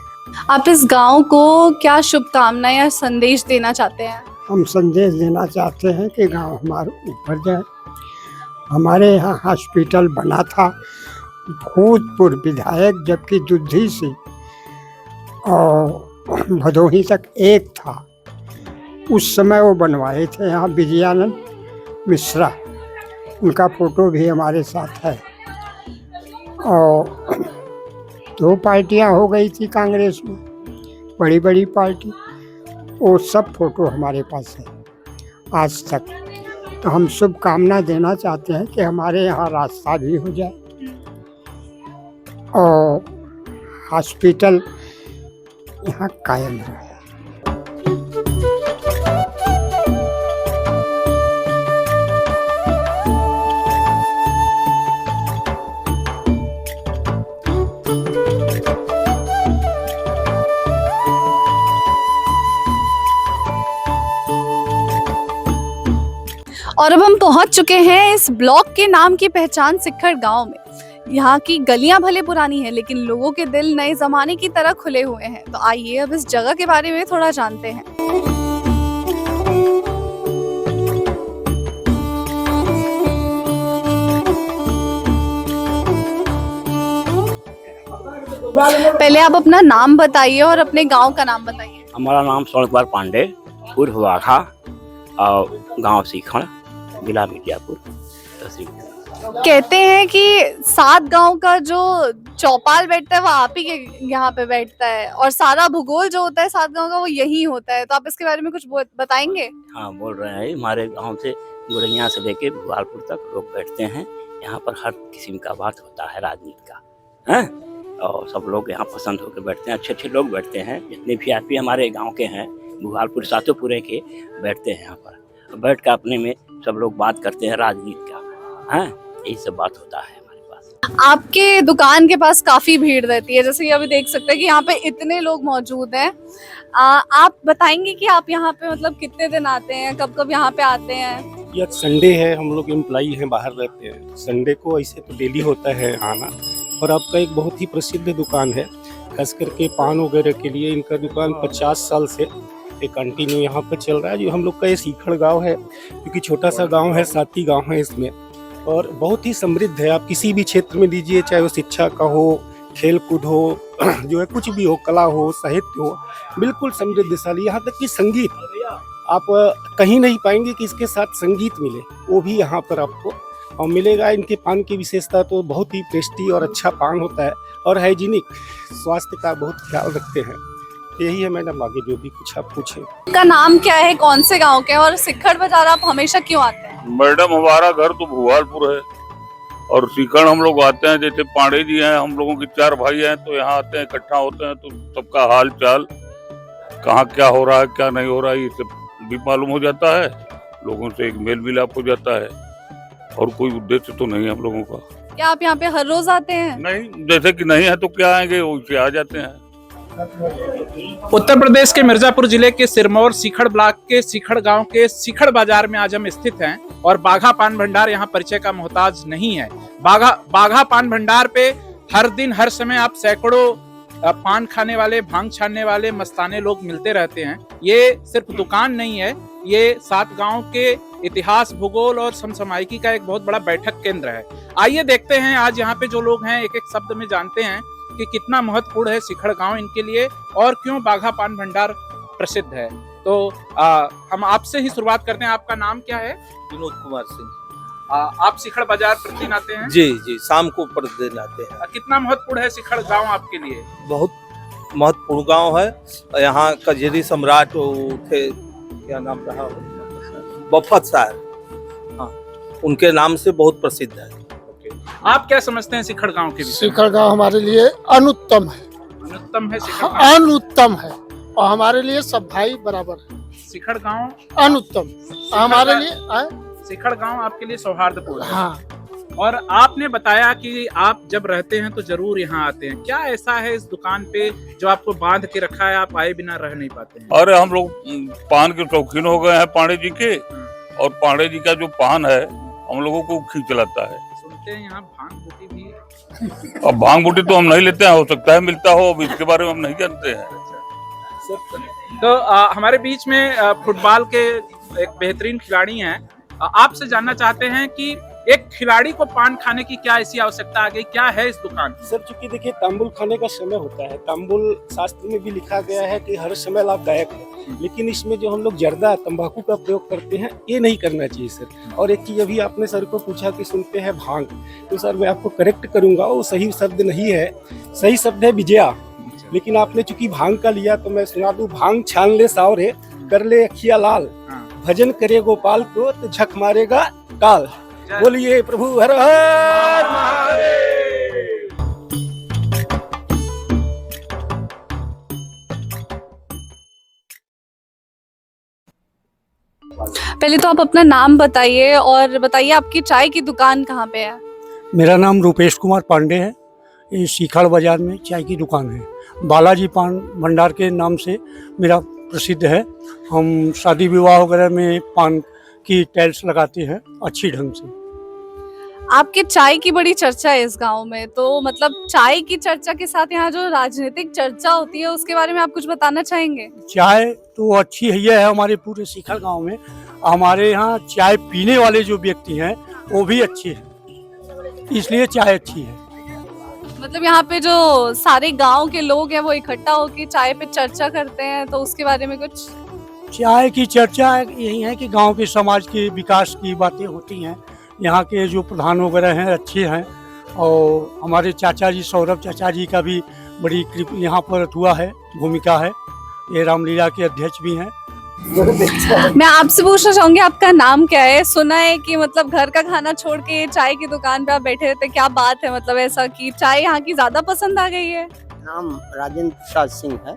आप इस गांव को क्या शुभकामनाएं या संदेश देना चाहते हैं? हम संदेश देना चाहते हैं कि गांव हमारे ऊपर जाए। हमारे यहाँ हॉस्पिटल बना था, भूतपूर्व विधायक जबकि दुधी से और भदोही तक एक था, उस समय वो बनवाए थे यहाँ विजयानंद मिश्रा, उनका फोटो भी हमारे साथ है। और 2 पार्टियां हो गई थी कांग्रेस में, बड़ी बड़ी पार्टी, वो सब फोटो हमारे पास है आज तक। तो हम शुभकामना देना चाहते हैं कि हमारे यहाँ रास्ता भी हो जाए और हॉस्पिटल यहाँ कायम रहे। और अब हम पहुंच चुके हैं इस ब्लॉक के नाम की पहचान सिक्खड़ गांव में। यहाँ की गलियां भले पुरानी हैं, लेकिन लोगों के दिल नए जमाने की तरह खुले हुए हैं। तो आइए अब इस जगह के बारे में थोड़ा जानते हैं। पहले आप अपना नाम बताइए और अपने गांव का नाम बताइए। हमारा नाम स्वर्ण कुमार पांडे, उर्फ वाघा, और गांव सीखड़, जिला मिर्जापुर, तहसील। कहते हैं कि 7 गांव का जो चौपाल बैठता है वो आप ही के यहाँ पे बैठता है, और सारा भूगोल जो होता है 7 गांव का वो यही होता है। तो आप इसके बारे में कुछ बताएंगे? हाँ, बोल रहे हैं। हमारे गांव से गुरैया से लेके भुआलपुर तक लोग बैठते हैं। यहाँ पर हर किस्म का बात होता है राजनीति का, है, और सब लोग यहाँ पसंद होकर बैठते हैं। अच्छे अच्छे लोग बैठते हैं, जितने भी हमारे गाँव के हैं, भुआलपुर सातोपुरे के, बैठते हैं यहाँ पर। बैठ कर अपने में सब लोग बात करते हैं राजनीति का, हैं, यही सब बात होता है हमारे पास। आपके दुकान के पास काफी भीड़ रहती है, जैसे कि अभी देख सकते हैं कि यहाँ पे इतने लोग मौजूद हैं। आप बताएंगे कि आप यहाँ पे मतलब कितने दिन आते हैं, कब कब यहाँ पे आते हैं? यह संडे है, हम लोग एम्प्लॉई हैं, बाहर रहते हैं। संडे को ऐसे तो डेली होता है आना। और आपका एक बहुत ही प्रसिद्ध दुकान है, खास करके पान वगैरह के लिए। इनका दुकान 50 साल से एक कंटिन्यू यहाँ पर चल रहा है। जो हम लोग का ये सीखड़ गांव है, क्योंकि छोटा सा गांव है, 7 ही गाँव है इसमें, और बहुत ही समृद्ध है। आप किसी भी क्षेत्र में लीजिए, चाहे वो शिक्षा का हो, खेल कूद हो, जो है कुछ भी हो, कला हो, साहित्य हो, बिल्कुल समृद्धशाली। यहाँ तक कि संगीत आप कहीं नहीं पाएंगे कि इसके साथ संगीत मिले, वो भी यहाँ पर आपको और मिलेगा। इनके पान की विशेषता तो बहुत ही टेस्टी और अच्छा पान होता है, और हाइजीनिक, स्वास्थ्य का बहुत ख्याल रखते हैं। यही है मैडम, आगे जो भी कुछ आप पूछें। का नाम क्या है, कौन से गांव के हैं, और सिक्खड़ बाजार आप हमेशा क्यों आते हैं? मैडम, हमारा घर तो भुआलपुर है और सीखड़ हम लोग आते हैं। जैसे पांडे जी हैं, हम लोगों के 4 भाई हैं, तो यहाँ आते हैं, इकट्ठा होते हैं, तो सबका हाल चाल, कहाँ क्या हो रहा है, क्या नहीं हो रहा है, ये सब भी मालूम हो जाता है। लोगों से एक मेल मिलाप हो जाता है, और कोई उद्देश्य तो नहीं है हम लोगों का। क्या आप यहाँ पे हर रोज आते हैं? नहीं, जैसे कि नहीं है तो क्या आएंगे, वैसे आ जाते हैं। उत्तर प्रदेश के मिर्जापुर जिले के सिरमौर सीखड़ ब्लॉक के सीखड़ गांव के सीखड़ बाजार में आज हम स्थित हैं, और बाघा पान भंडार यहाँ परिचय का मोहताज नहीं है। बाघा पान भंडार पे हर दिन हर समय आप सैकड़ों पान खाने वाले, भांग छानने वाले मस्ताने लोग मिलते रहते हैं। ये सिर्फ दुकान नहीं है, ये 7 गांव के इतिहास, भूगोल और समसामयिकी का एक बहुत बड़ा बैठक केंद्र है। आइए देखते हैं आज यहाँ पे जो लोग हैं, एक एक शब्द में जानते हैं कि कितना महत्वपूर्ण है सीखड़ गांव इनके लिए, और क्यों बाघा पान भंडार प्रसिद्ध है। तो हम आपसे ही शुरुआत करते हैं। आपका नाम क्या है? विनोद कुमार सिंह। आप सीखड़ बाजार प्रतिदिन आते हैं? जी जी, शाम को प्रतिदिन आते हैं। कितना महत्वपूर्ण है सीखड़ गांव आपके लिए? बहुत महत्वपूर्ण गांव है। यहाँ कजरी सम्राट वो थे, क्या नाम रहा, बफत साहब, हाँ, उनके नाम से बहुत प्रसिद्ध है। आप क्या समझते हैं सीखड़ गांव के विषय में? सीखड़ गांव हमारे लिए अनुत्तम है, अनुत्तम है सीखड़ गांव? अनुत्तम है, और हमारे लिए सब भाई बराबर है। सीखड़ गांव अनुत्तम हमारे लिए सीखड़ गांव आपके लिए सौहार्दपूर्ण है। हाँ। और आपने बताया कि आप जब रहते हैं तो जरूर यहाँ आते हैं। क्या ऐसा है इस दुकान पे जो आपको बांध के रखा है, आप आए बिना रह नहीं पाते हैं? अरे हम लोग पान के शौकीन हो गए हैं पांडे जी के, और पांडे जी का जो पान है हम लोगों को खींच लाता है। सुनते हैं यहाँ भांग बूटी भी। अब भांग बूटी तो हम नहीं लेते हैं, हो सकता है मिलता हो, अब इसके बारे में हम नहीं जानते हैं। तो हमारे बीच में फुटबॉल के एक बेहतरीन खिलाड़ी हैं। आपसे जानना चाहते हैं कि एक खिलाड़ी को पान खाने की क्या ऐसी आवश्यकता आ गई, क्या है इस दुकान की? सर चूंकि देखिए तांबुल खाने का समय होता है, तांबुल शास्त्र में भी लिखा गया है कि हर समय लाभदायक है, लेकिन इसमें जो हम लोग जर्दा तंबाकू का प्रयोग करते हैं ये नहीं करना चाहिए सर। और एक चीज अभी आपने सर को पूछा कि सुनते हैं भांग, तो सर मैं आपको करेक्ट करूंगा, वो सही शब्द नहीं है, सही शब्द है विजया। लेकिन आपने चूंकि भांग का लिया तो मैं सुना दूं, भांग छान ले सावरे, कर ले अखिया लाल, भजन करे गोपाल को तो झक मारेगा काल। बोलिए प्रभु हर हर महादेव। पहले तो आप अपना नाम बताइए और बताइए आपकी चाय की दुकान कहाँ पे है? मेरा नाम रूपेश कुमार पांडे है। ये सीखड़ बाजार में चाय की दुकान है। बालाजी पान भंडार के नाम से मेरा प्रसिद्ध है। हम शादी विवाह वगैरह में पान की टाइल्स लगाते हैं अच्छी ढंग से। आपके चाय की बड़ी चर्चा है इस गांव में, तो मतलब चाय की चर्चा के साथ यहाँ जो राजनीतिक चर्चा होती है उसके बारे में आप कुछ बताना चाहेंगे? चाय तो अच्छी है हमारे पूरे सीखड़ गांव में। हमारे यहाँ चाय पीने वाले जो व्यक्ति हैं वो भी अच्छे हैं, इसलिए चाय अच्छी है। मतलब यहाँ पे जो सारे गांव के लोग हैं वो इकट्ठा होकर चाय पे चर्चा करते हैं, तो उसके बारे में कुछ? चाय की चर्चा यही है कि गांव के समाज के विकास की बातें होती हैं। यहाँ के जो प्रधान वगैरह हैं अच्छे हैं, और हमारे चाचा जी सौरभ चाचा जी का भी बड़ी यहाँ पर हुआ है भूमिका है। ये रामलीला के अध्यक्ष भी हैं। मैं आपसे पूछना चाहूंगी आपका नाम क्या है? सुना है कि मतलब घर का खाना छोड़ के चाय की दुकान पे आप बैठे रहते, क्या बात है? मतलब ऐसा कि चाय यहाँ की ज्यादा पसंद आ गई है? नाम राजेंद्र प्रसाद सिंह है,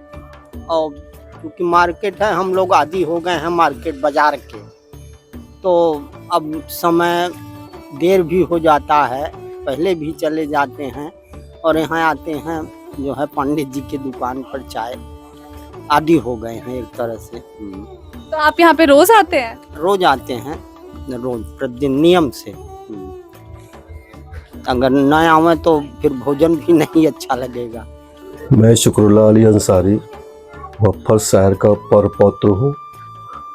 और क्योंकि मार्केट है, हम लोग आदी हो गए हैं मार्केट बाजार के, तो अब समय देर भी हो जाता है, पहले भी चले जाते हैं और यहाँ आते हैं जो है पंडित जी के दुकान पर चाय आदी हो गए हैं एक तरह से। तो आप यहाँ पे रोज आते हैं? रोज आते हैं, रोज प्रतिदिन नियम से। अगर न आवे तो फिर भोजन भी नहीं अच्छा लगेगा। मैं शुक्रुल्लाह अली अंसारी वफ़र शायर का परपौत्र हूँ।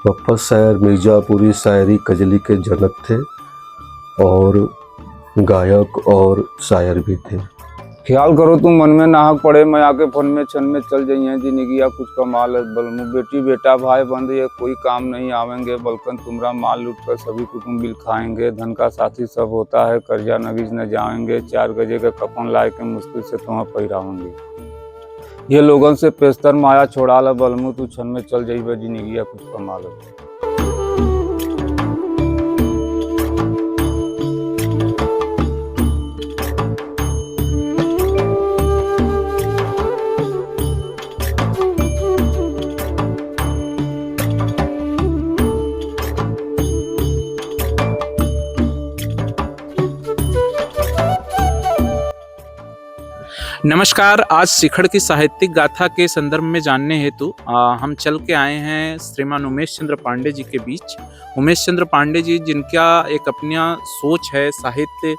वफ़र शायर मिर्ज़ापुरी शायरी कजली के जनक थे और गायक और शायर भी थे। ख्याल करो तुम मन में नाहक पड़े, मैं आके फन में छन में चल जाइए जिंदगी या कुछ कमाल बलमु बेटी बेटा भाई बंद ये कोई काम नहीं आवेंगे, बल्कन तुमरा माल लूट कर सभी कुटुंब बिल खाएंगे। धन का साथी सब होता है, कर्जा नगीज न जाएंगे, 4 गजे का कफन लाए के मुश्किल से तुम्हें पहिरावेंगे। ये लोगन से पेस्तर माया छोड़ा ला बलमु तू छन में चल जाइए जिंदगी या कुछ कमा लो। नमस्कार। आज सीखड़ की साहित्यिक गाथा के संदर्भ में जानने हेतु हम चल के आए हैं श्रीमान उमेश चंद्र पांडे जी के बीच। उमेश चंद्र पांडे जी जिनका एक अपना सोच है, साहित्य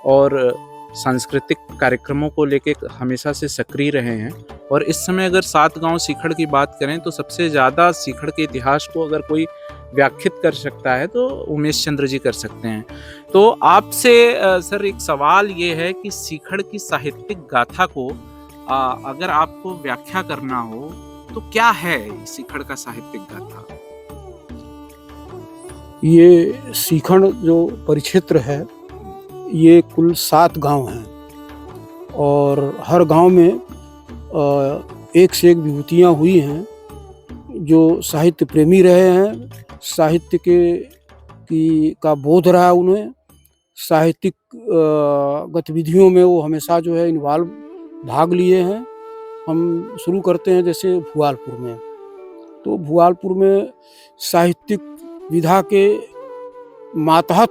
और सांस्कृतिक कार्यक्रमों को लेके हमेशा से सक्रिय रहे हैं। और इस समय अगर 7 गांव सीखड़ की बात करें तो सबसे ज़्यादा सीखड़ के इतिहास को अगर कोई व्याख्यात कर सकता है तो उमेश चंद्र जी कर सकते हैं। तो आपसे सर एक सवाल ये है कि सीखड़ की साहित्यिक गाथा को अगर आपको व्याख्या करना हो तो क्या है सीखड़ का साहित्यिक गाथा? ये सीखड़ जो परिक्षेत्र है ये कुल 7 गांव हैं और हर गांव में एक से एक विभूतियाँ हुई हैं। जो साहित्य प्रेमी रहे हैं, साहित्य का बोध रहा उन्हें, साहित्यिक गतिविधियों में वो हमेशा जो है इन्वॉल्व भाग लिए हैं। हम शुरू करते हैं जैसे भुआलपुर में, तो भुआलपुर में साहित्यिक विधा के मातहत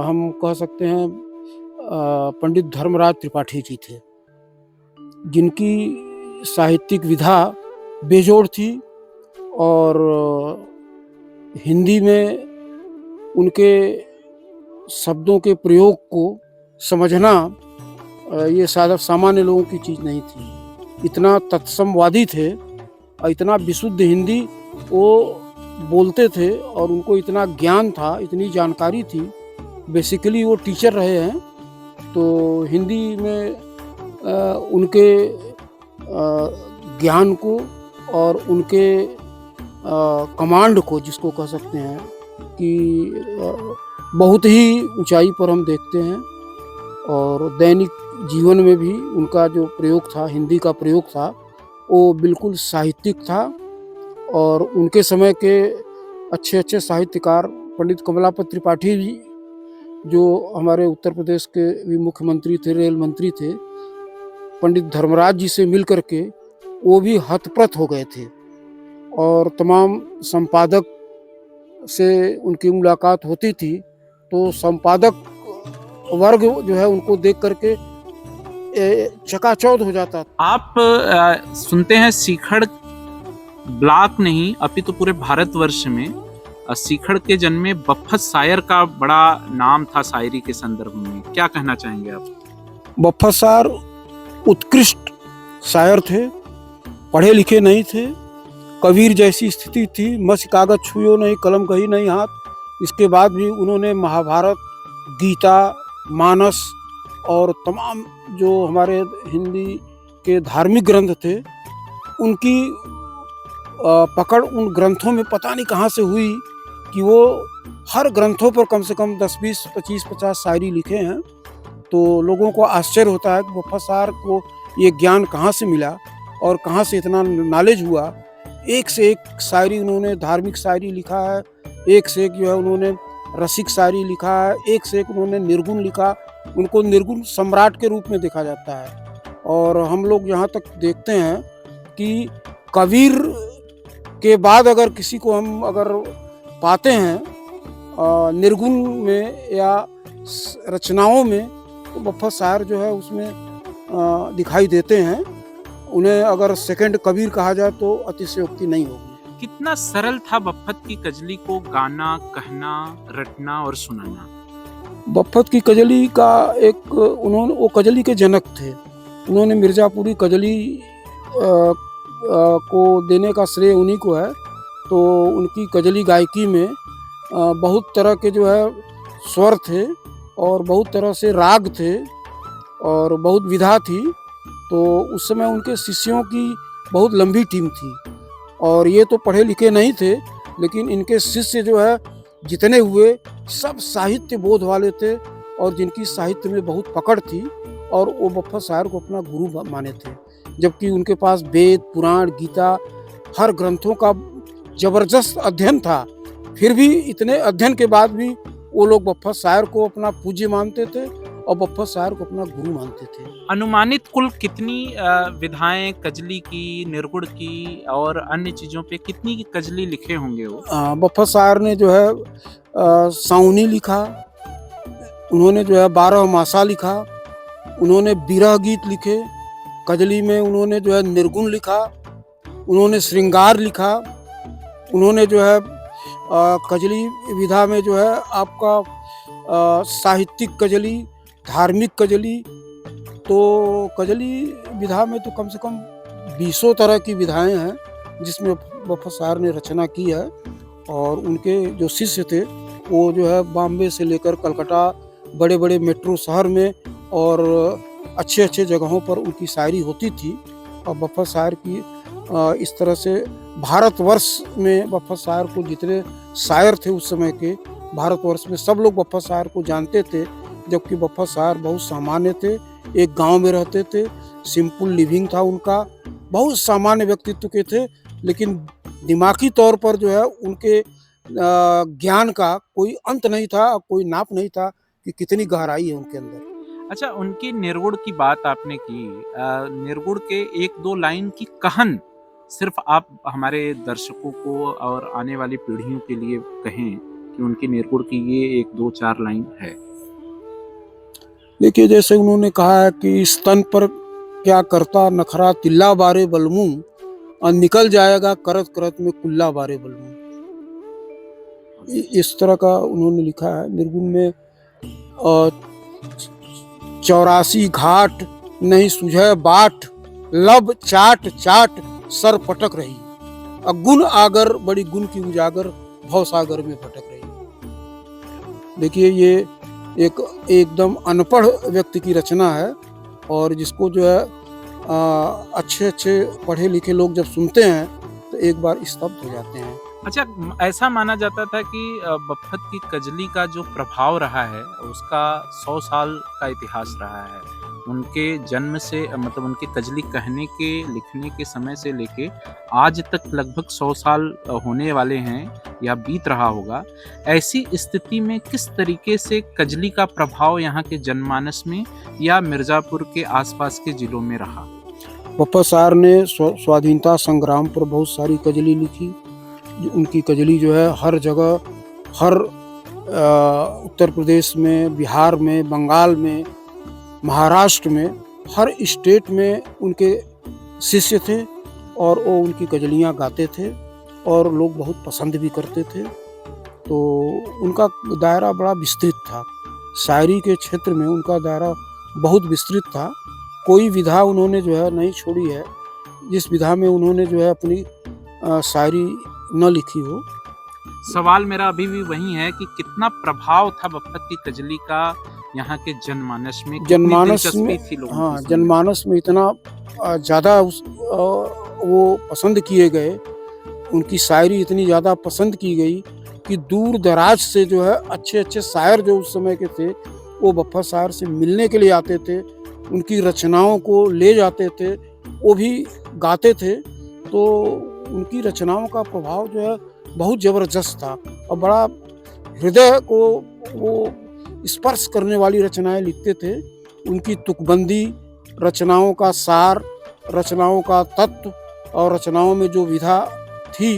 हम कह सकते हैं पंडित धर्मराज त्रिपाठी जी थे, जिनकी साहित्यिक विधा बेजोड़ थी और हिंदी में उनके शब्दों के प्रयोग को समझना ये सामान्य लोगों की चीज़ नहीं थी। इतना तत्समवादी थे और इतना विशुद्ध हिंदी वो बोलते थे और उनको इतना ज्ञान था, इतनी जानकारी थी। बेसिकली वो टीचर रहे हैं, तो हिंदी में उनके ज्ञान को और उनके कमांड को, जिसको कह सकते हैं कि बहुत ही ऊंचाई पर हम देखते हैं। और दैनिक जीवन में भी उनका जो प्रयोग था, हिंदी का प्रयोग था, वो बिल्कुल साहित्यिक था। और उनके समय के अच्छे अच्छे साहित्यकार पंडित कमलापत त्रिपाठी जी, जो हमारे उत्तर प्रदेश के भी मुख्यमंत्री थे, रेल मंत्री थे, पंडित धर्मराज जी से मिल करके वो भी हतप्रत हो गए थे। और तमाम संपादक से उनकी मुलाकात होती थी, तो संपादक वर्ग जो है उनको देख करके चकाचौंध हो जाता। आप सुनते हैं सीखड़ ब्लॉक नहीं अपितु पूरे भारतवर्ष में सीखड़ के जन्मे बफ़त सायर का बड़ा नाम था शायरी के संदर्भ में। क्या कहना चाहेंगे आप? बफ़त सायर उत्कृष्ट शायर थे, पढ़े लिखे नहीं थे, कबीर जैसी स्थिति थी, मस कागज छुयो नहीं, कलम कही नहीं हाथ। इसके बाद भी उन्होंने महाभारत, गीता, मानस और तमाम जो हमारे हिंदी के धार्मिक ग्रंथ थे, उनकी पकड़ उन ग्रंथों में पता नहीं कहाँ से हुई कि वो हर ग्रंथों पर कम से कम 10, 20, 25, 50 शायरी लिखे हैं। तो लोगों को आश्चर्य होता है कि बफ़त सायर को ये ज्ञान कहाँ से मिला और कहाँ से इतना नॉलेज हुआ। एक से एक शायरी उन्होंने, धार्मिक शायरी लिखा है, एक से एक जो है उन्होंने रसिक शायरी लिखा है, एक से एक उन्होंने निर्गुण लिखा। उनको निर्गुण सम्राट के रूप में देखा जाता है। और हम लोग यहाँ तक देखते हैं कि कबीर के बाद अगर किसी को हम अगर पाते हैं निर्गुण में या रचनाओं में, तो बफ़त सायर जो है उसमें दिखाई देते हैं। उन्हें अगर सेकंड कबीर कहा जाए तो अतिशयोक्ति नहीं होगी। कितना सरल था बफ़त की कजली को गाना, कहना, रटना और सुनाना? बफ़त की कजली का एक उन्होंने, वो कजली के जनक थे। उन्होंने मिर्ज़ापुरी कजली को देने का श्रेय उन्हीं को है। तो उनकी कजली गायकी में बहुत तरह के जो है स्वर थे और बहुत तरह से राग थे और बहुत विधा थी। तो उस समय उनके शिष्यों की बहुत लंबी टीम थी और ये तो पढ़े लिखे नहीं थे, लेकिन इनके शिष्य जो है जितने हुए सब साहित्य बोध वाले थे और जिनकी साहित्य में बहुत पकड़ थी, और वो बफ़त सायर को अपना गुरु माने थे। जबकि उनके पास वेद, पुराण, गीता, हर ग्रंथों का जबरदस्त अध्ययन था। फिर भी इतने अध्ययन के बाद भी वो लोग बफ़त सायर को अपना पूज्य मानते थे और बफ़त सायर को अपना गुरु मानते थे। अनुमानित कुल कितनी विधाएं कजली की, निर्गुण की और अन्य चीजों पे कितनी की कजली लिखे होंगे वो? बफ़त सायर ने जो है साउनी लिखा, उन्होंने जो है 12 मासा लिखा, उन्होंने बिरह गीत लिखे, कजली में उन्होंने जो है निर्गुण लिखा, उन्होंने श्रृंगार लिखा, उन्होंने जो है कजली विधा में जो है आपका साहित्यिक कजली, धार्मिक कजली। तो कजली विधा में तो कम से कम 20 तरह की विधाएं हैं जिसमें बफ़त सायर ने रचना की है। और उनके जो शिष्य थे वो जो है बॉम्बे से लेकर कलकत्ता, बड़े बड़े मेट्रो शहर में और अच्छे अच्छे जगहों पर उनकी शायरी होती थी। और बफ़त सायर की इस तरह से भारतवर्ष में बफ़त सायर को जितने शायर थे उस समय के, भारतवर्ष में सब लोग बफ़त सायर को जानते थे। जबकि बफ़त सायर बहुत सामान्य थे, एक गांव में रहते थे, सिंपल लिविंग था उनका बहुत सामान्य व्यक्तित्व के थे, लेकिन दिमागी तौर पर जो है उनके ज्ञान का कोई अंत नहीं था, कोई नाप नहीं था कि कितनी गहराई है उनके अंदर। अच्छा, उनकी निर्गुण की बात आपने की। निर्गुण के 1-2 लाइन की कहन सिर्फ आप हमारे दर्शकों को और आने वाली पीढ़ियों के लिए कहें कि उनकी निर्गुण की ये 1-2-4 लाइन है। देखिए, जैसे उन्होंने कहा है कि स्तन पर क्या करता नखरा तिल्ला बारे बलमू और निकल जाएगा करत करत में कुल्ला बारे बलमू। इस तरह का उन्होंने लिखा है निर्गुण में। 84 घाट नहीं सुझे बाट, लब चाट चाट सर पटक रही, गुण आगर बड़ी गुण की उजागर भव सागर में भटक रही। देखिए, ये एक एकदम अनपढ़ व्यक्ति की रचना है, और जिसको जो है अच्छे अच्छे पढ़े लिखे लोग जब सुनते हैं तो एक बार स्तब्ध हो जाते हैं। अच्छा, ऐसा माना जाता था कि बफ़त की कजली का जो प्रभाव रहा है उसका 100 साल का इतिहास रहा है। उनके जन्म से मतलब उनके कजली कहने के लिखने के समय से लेके आज तक लगभग 100 साल होने वाले हैं या बीत रहा होगा। ऐसी स्थिति में किस तरीके से कजली का प्रभाव यहाँ के जनमानस में या मिर्ज़ापुर के आसपास के जिलों में रहा? बप्पत साहर ने स्वाधीनता संग्राम पर बहुत सारी कजली लिखी। उनकी कजली जो है हर जगह, हर उत्तर प्रदेश में, बिहार में, बंगाल में, महाराष्ट्र में, हर स्टेट में उनके शिष्य थे, और वो उनकी कजलियाँ गाते थे और लोग बहुत पसंद भी करते थे। तो उनका दायरा बड़ा विस्तृत था, शायरी के क्षेत्र में उनका दायरा बहुत विस्तृत था। कोई विधा उन्होंने जो है नहीं छोड़ी है जिस विधा में उन्होंने जो है अपनी शायरी न लिखी हो। सवाल मेरा अभी भी वही है कि कितना प्रभाव था बफ़त की कजली का यहाँ के जनमानस में, जनमानस कितनी में, दिलचस्पी थी लोगों हाँ, की? जनमानस में इतना ज़्यादा वो पसंद किए गए, उनकी शायरी इतनी ज़्यादा पसंद की गई कि दूर दराज से जो है अच्छे अच्छे शायर जो उस समय के थे वो बप्पत साहर से मिलने के लिए आते थे, उनकी रचनाओं को ले जाते थे, वो भी गाते थे। तो उनकी रचनाओं का प्रभाव जो है बहुत ज़बरदस्त था, और बड़ा हृदय को वो स्पर्श करने वाली रचनाएं लिखते थे। उनकी तुकबंदी, रचनाओं का सार, रचनाओं का तत्व और रचनाओं में जो विधा थी,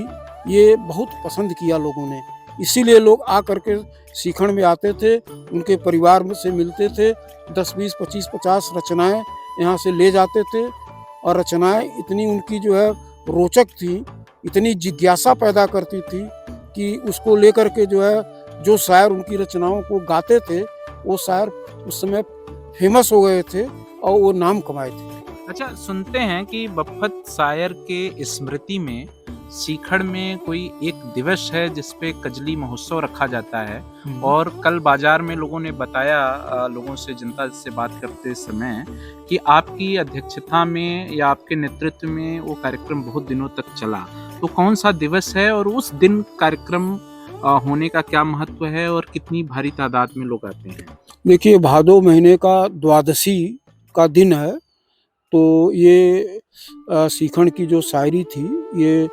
ये बहुत पसंद किया लोगों ने। इसीलिए लोग आ करके सीखण में आते थे, उनके परिवार में से मिलते थे, 10, 20, 25, 50 रचनाएं यहाँ से ले जाते थे। और रचनाएं इतनी उनकी जो है रोचक थी, इतनी जिज्ञासा पैदा करती थी कि उसको लेकर के जो है जो शायर उनकी रचनाओं को गाते थे वो शायर उस समय फेमस हो गए थे और वो नाम कमाए थे। अच्छा, सुनते हैं कि बफ़त शायर के स्मृति में सीखड़ में कोई एक दिवस है जिसपे कजली महोत्सव रखा जाता है, और कल बाजार में लोगों ने बताया, लोगों से, जनता से बात करते समय, कि आपकी अध्यक्षता में या आपके नेतृत्व में वो कार्यक्रम बहुत दिनों तक चला। तो कौन सा दिवस है और उस दिन कार्यक्रम होने का क्या महत्व है और कितनी भारी तादाद में लोग आते हैं? देखिए, भादो महीने का द्वादशी का दिन है। तो ये सीखण की जो शायरी थी, ये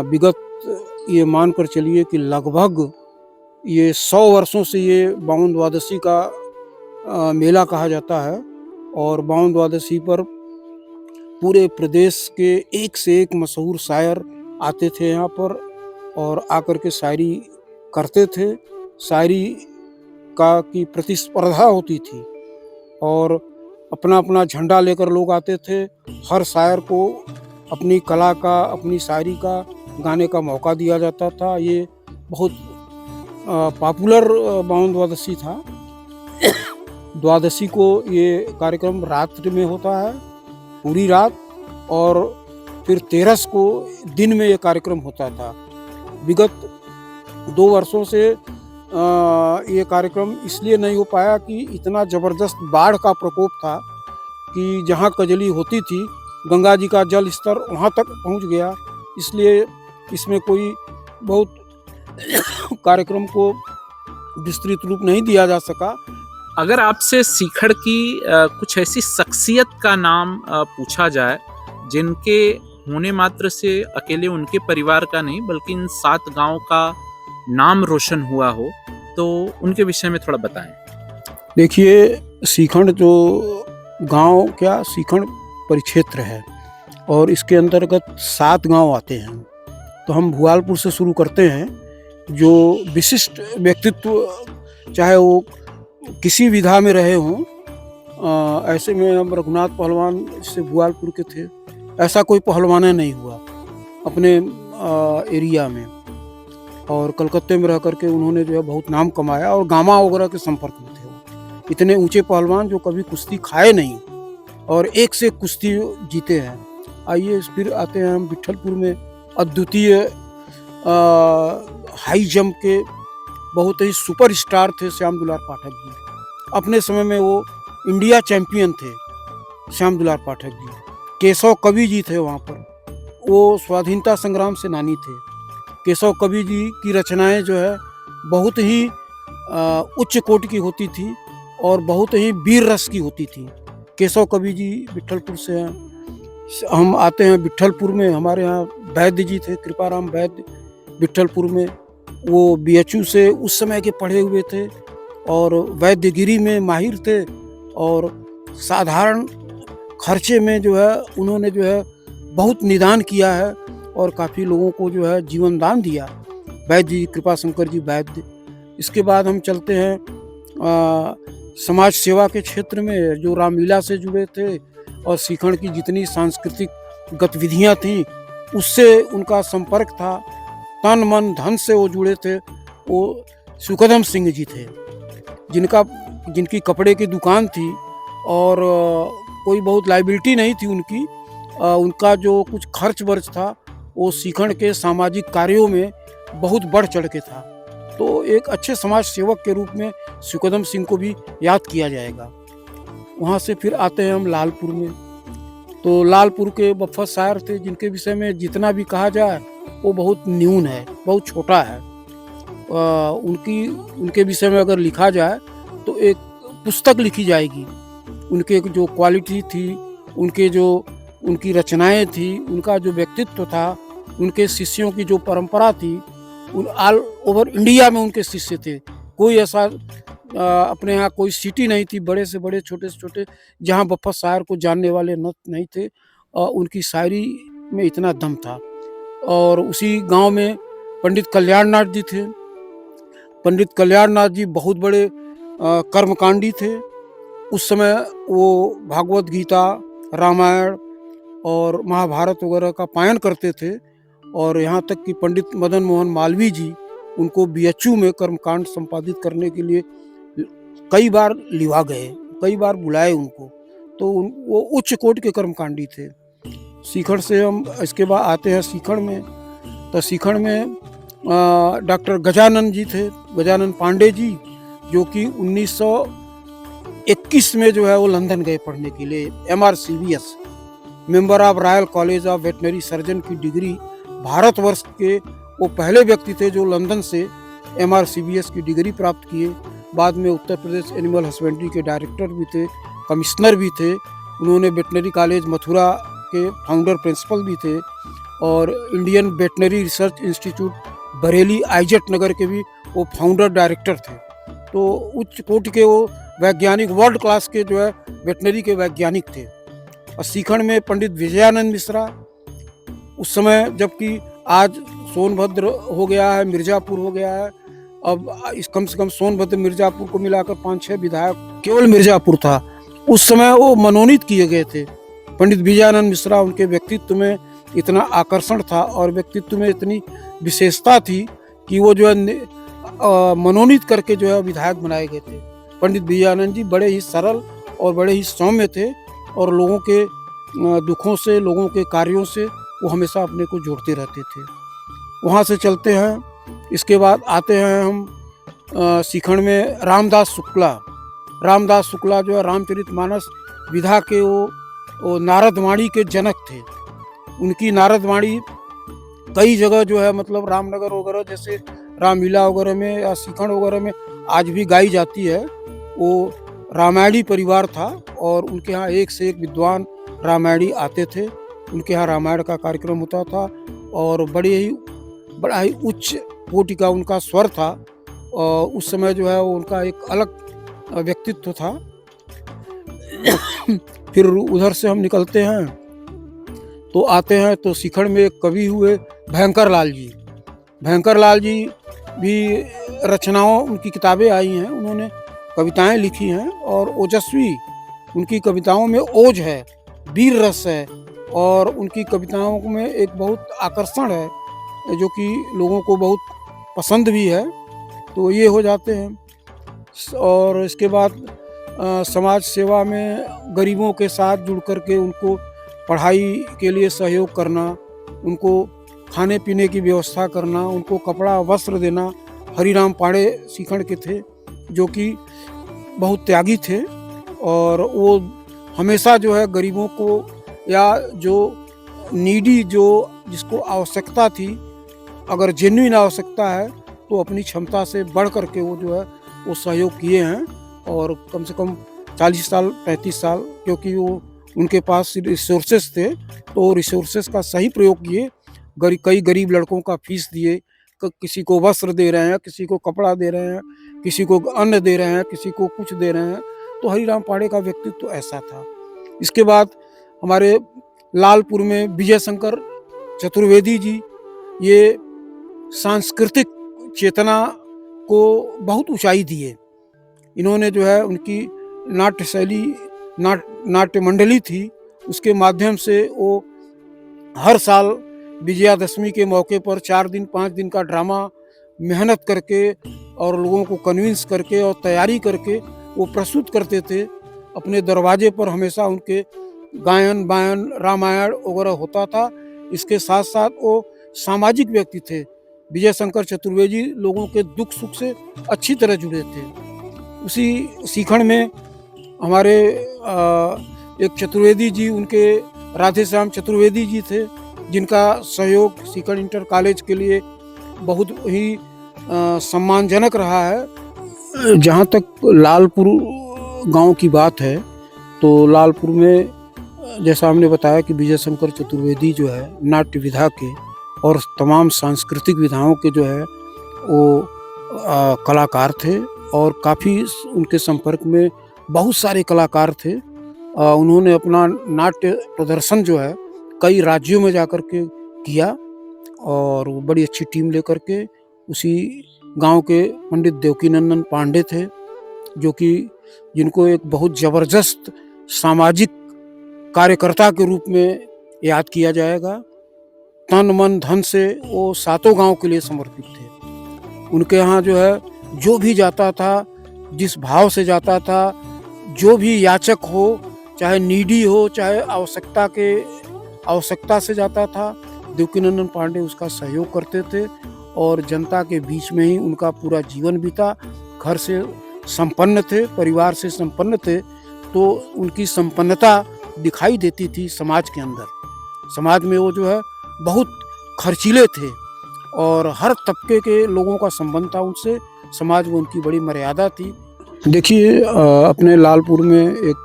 विगत ये मानकर चलिए कि लगभग ये 100 वर्षों से ये बावन द्वादशी का मेला कहा जाता है। और बावन द्वादशी पर पूरे प्रदेश के एक से एक मशहूर शायर आते थे यहाँ पर और आकर के शायरी करते थे। शायरी का की प्रतिस्पर्धा होती थी और अपना अपना झंडा लेकर लोग आते थे। हर शायर को अपनी कला का, अपनी शायरी का गाने का मौका दिया जाता था। ये बहुत पॉपुलर बावन द्वादशी था। द्वादशी को ये कार्यक्रम रात्रि में होता है, पूरी रात, और फिर 13 को दिन में ये कार्यक्रम होता था। विगत 2 वर्षों से ये कार्यक्रम इसलिए नहीं हो पाया कि इतना ज़बरदस्त बाढ़ का प्रकोप था कि जहाँ कजली होती थी गंगा जी का जल स्तर वहाँ तक पहुँच गया, इसलिए इसमें कोई बहुत कार्यक्रम को विस्तृत रूप नहीं दिया जा सका। अगर आपसे सीखड़ की कुछ ऐसी शख्सियत का नाम पूछा जाए जिनके होने मात्र से अकेले उनके परिवार का नहीं बल्कि इन 7 गांव का नाम रोशन हुआ हो, तो उनके विषय में थोड़ा बताएं। देखिए, सीखंड जो गांव क्या सीखंड परिक्षेत्र है और इसके अंतर्गत 7 गांव आते हैं। तो हम भुआलपुर से शुरू करते हैं। जो विशिष्ट व्यक्तित्व चाहे वो किसी विधा में रहे हों, ऐसे में हम रघुनाथ पहलवान से भुआलपुर के थे, ऐसा कोई पहलवान नहीं हुआ अपने एरिया में। और कलकत्ते में रह करके उन्होंने जो है बहुत नाम कमाया और गामा वगैरह के संपर्क में थे। वो इतने ऊंचे पहलवान जो कभी कुश्ती खाए नहीं और एक से एक कुश्ती जीते हैं। आइए फिर आते हैं हम विट्ठलपुर में। अद्वितीय हाई जंप के बहुत ही सुपर स्टार थे श्याम दुलार पाठक जी। अपने समय में वो इंडिया चैंपियन थे श्याम दुलार पाठक जी। केशव कवि जी थे वहाँ पर, वो स्वाधीनता संग्राम सेनानी थे। केशव कवि जी की रचनाएं जो है बहुत ही उच्च कोटि की होती थी और बहुत ही वीर रस की होती थी। केशव कवि जी विट्ठलपुर से हैं। हम आते हैं विट्ठलपुर में, हमारे यहाँ वैद्य जी थे, कृपाराम वैद्य विट्ठलपुर में। वो बीएचयू से उस समय के पढ़े हुए थे और वैद्यगिरी में माहिर थे और साधारण खर्चे में जो है उन्होंने जो है बहुत निदान किया है और काफ़ी लोगों को जो है जीवन दान दिया। वैद्य जी, कृपा शंकर जी वैद्य। इसके बाद हम चलते हैं समाज सेवा के क्षेत्र में, जो रामलीला से जुड़े थे और सीखंड की जितनी सांस्कृतिक गतिविधियां थीं उससे उनका संपर्क था। तन मन धन से वो जुड़े थे। वो सुखदम सिंह जी थे जिनकी कपड़े की दुकान थी और कोई बहुत लाइबिलिटी नहीं थी उनकी। उनका जो कुछ खर्च वर्च था वो सीखंड के सामाजिक कार्यों में बहुत बढ़ चढ़ के था। तो एक अच्छे समाज सेवक के रूप में सुखदम सिंह को भी याद किया जाएगा। वहाँ से फिर आते हैं हम लालपुर में। तो लालपुर के बफ़त शायर थे जिनके विषय में जितना भी कहा जाए वो बहुत न्यून है, बहुत छोटा है। उनके विषय में अगर लिखा जाए तो एक पुस्तक लिखी जाएगी। उनके जो क्वालिटी थी, उनकी रचनाएं थी, उनका जो व्यक्तित्व था, उनके शिष्यों की जो परंपरा थी, ऑल ओवर इंडिया में उनके शिष्य थे। कोई ऐसा अपने यहाँ कोई सिटी नहीं थी, बड़े से बड़े छोटे से छोटे, जहाँ बफ़त शायर को जानने वाले नहीं थे। उनकी शायरी में इतना दम था। और उसी गांव में पंडित कल्याणनाथ जी थे। पंडित कल्याणनाथ जी बहुत बड़े कर्मकांडी थे। उस समय वो भागवत गीता, रामायण और महाभारत वगैरह का पायन करते थे। और यहाँ तक कि पंडित मदन मोहन मालवीय जी उनको बीएचयू में कर्मकांड संपादित करने के लिए कई बार लिवा गए, कई बार बुलाए उनको। तो वो उच्च कोटि के कर्मकांडी थे। सीखंड से हम इसके बाद आते हैं सीखंड में। तो सीखंड में डॉक्टर गजानन जी थे, गजानन पांडे जी, जो कि 1921 में जो है वो लंदन गए पढ़ने के लिए। MRCBS member of royal college of veterinary surgeon की डिग्री भारतवर्ष के वो पहले व्यक्ति थे जो लंदन से MRCBS की डिग्री प्राप्त किए। बाद में उत्तर प्रदेश एनिमल हस्बेंड्री के डायरेक्टर भी थे, कमिश्नर भी थे। उन्होंने वेटनरी कॉलेज मथुरा के फाउंडर प्रिंसिपल भी थे और Indian veterinary research institute Bareilly Izatnagar के भी वो फाउंडर डायरेक्टर थे। तो उच्च कोटि के वो वैज्ञानिक, वर्ल्ड क्लास के जो है वेटनरी के वैज्ञानिक थे। और सीखंड में पंडित विजयानंद मिश्रा, उस समय जबकि आज सोनभद्र हो गया है, मिर्ज़ापुर हो गया है, अब इस कम से कम सोनभद्र मिर्ज़ापुर को मिलाकर 5-6 विधायक केवल मिर्ज़ापुर था। उस समय वो मनोनीत किए गए थे। पंडित विजयानंद मिश्रा, उनके व्यक्तित्व में इतना आकर्षण था और व्यक्तित्व में इतनी विशेषता थी कि वो जो है मनोनीत करके जो है विधायक बनाए गए थे। पंडित विजयानंद जी बड़े ही सरल और बड़े ही सौम्य थे और लोगों के दुखों से, लोगों के कार्यों से वो हमेशा अपने को जोड़ते रहते थे। वहाँ से चलते हैं, इसके बाद आते हैं हम सीखंड में रामदास शुक्ला। रामदास शुक्ला जो है रामचरितमानस विधा के वो नारदवाणी के जनक थे। उनकी नारदवाणी कई जगह जो है मतलब रामनगर वगैरह जैसे रामलीला वगैरह में या सीखंड वगैरह में आज भी गाई जाती है। वो रामायणी परिवार था और उनके यहाँ एक से एक विद्वान रामायणी आते थे उनके यहाँ रामायण का कार्यक्रम होता था और बड़ा ही उच्च कोटि का उनका स्वर था। और उस समय जो है वो उनका एक अलग व्यक्तित्व था। फिर उधर से हम निकलते हैं तो आते हैं तो सीखड़ में एक कवि हुए भयंकर लाल जी। भयंकर लाल जी भी रचनाओं उनकी किताबें आई हैं, उन्होंने कविताएं लिखी हैं और ओजस्वी उनकी कविताओं में ओज है, वीर रस है और उनकी कविताओं में एक बहुत आकर्षण है जो कि लोगों को बहुत पसंद भी है। तो ये हो जाते हैं। और इसके बाद समाज सेवा में गरीबों के साथ जुड़ करके उनको पढ़ाई के लिए सहयोग करना, उनको खाने पीने की व्यवस्था करना, उनको कपड़ा वस्त्र देना। हरिराम पांडे सीखड़ के थे जो कि बहुत त्यागी थे और वो हमेशा जो है गरीबों को या जो नीडी जो जिसको आवश्यकता थी, अगर जेन्युइन आवश्यकता है तो अपनी क्षमता से बढ़ करके वो जो है वो सहयोग किए हैं। और कम से कम 40 साल 35 साल, क्योंकि वो उनके पास रिसोर्सेस थे तो रिसोर्सेस का सही प्रयोग किए। कई गरीब लड़कों का फीस दिए, किसी को वस्त्र दे रहे हैं, किसी को कपड़ा दे रहे हैं, किसी को अन्न दे रहे हैं, किसी को कुछ दे रहे हैं। तो हरिराम पांडे का व्यक्तित्व तो ऐसा था। इसके बाद हमारे लालपुर में विजय शंकर चतुर्वेदी जी, ये सांस्कृतिक चेतना को बहुत ऊंचाई दिए। इन्होंने जो है उनकी नाट्य शैली नाट्य मंडली थी, उसके माध्यम से वो हर साल विजयादशमी के मौके पर 4 दिन 5 दिन का ड्रामा मेहनत करके और लोगों को कन्विंस करके और तैयारी करके वो प्रस्तुत करते थे। अपने दरवाजे पर हमेशा उनके गायन बायन रामायण वगैरह होता था। इसके साथ साथ वो सामाजिक व्यक्ति थे। विजय शंकर चतुर्वेदी लोगों के दुख सुख से अच्छी तरह जुड़े थे। उसी सीखड़ में हमारे एक चतुर्वेदी जी, उनके राधे श्याम चतुर्वेदी जी थे, जिनका सहयोग सीखड़ इंटर कॉलेज के लिए बहुत ही सम्मानजनक रहा है। जहाँ तक लालपुर गांव की बात है तो लालपुर में जैसा हमने बताया कि विजय शंकर चतुर्वेदी जो है नाट्य विधा के और तमाम सांस्कृतिक विधाओं के जो है वो कलाकार थे और काफ़ी उनके संपर्क में बहुत सारे कलाकार थे। उन्होंने अपना नाट्य प्रदर्शन जो है कई राज्यों में जाकर के किया और वो बड़ी अच्छी टीम लेकर के उसी गांव के पंडित देवकीनंदन पांडे थे, जो कि जिनको एक बहुत ज़बरदस्त सामाजिक कार्यकर्ता के रूप में याद किया जाएगा। तन मन धन से वो सातों गांव के लिए समर्पित थे। उनके यहाँ जो है जो भी जाता था, जिस भाव से जाता था, जो भी याचक हो, चाहे नीडी हो, चाहे आवश्यकता से जाता था, देवकीनंदन पांडे उसका सहयोग करते थे और जनता के बीच में ही उनका पूरा जीवन बीता। घर से संपन्न थे, परिवार से संपन्न थे, तो उनकी संपन्नता दिखाई देती थी समाज के अंदर। समाज में वो जो है बहुत खर्चीले थे और हर तबके के लोगों का संबंध था उनसे। समाज में उनकी बड़ी मर्यादा थी। देखिए अपने लालपुर में एक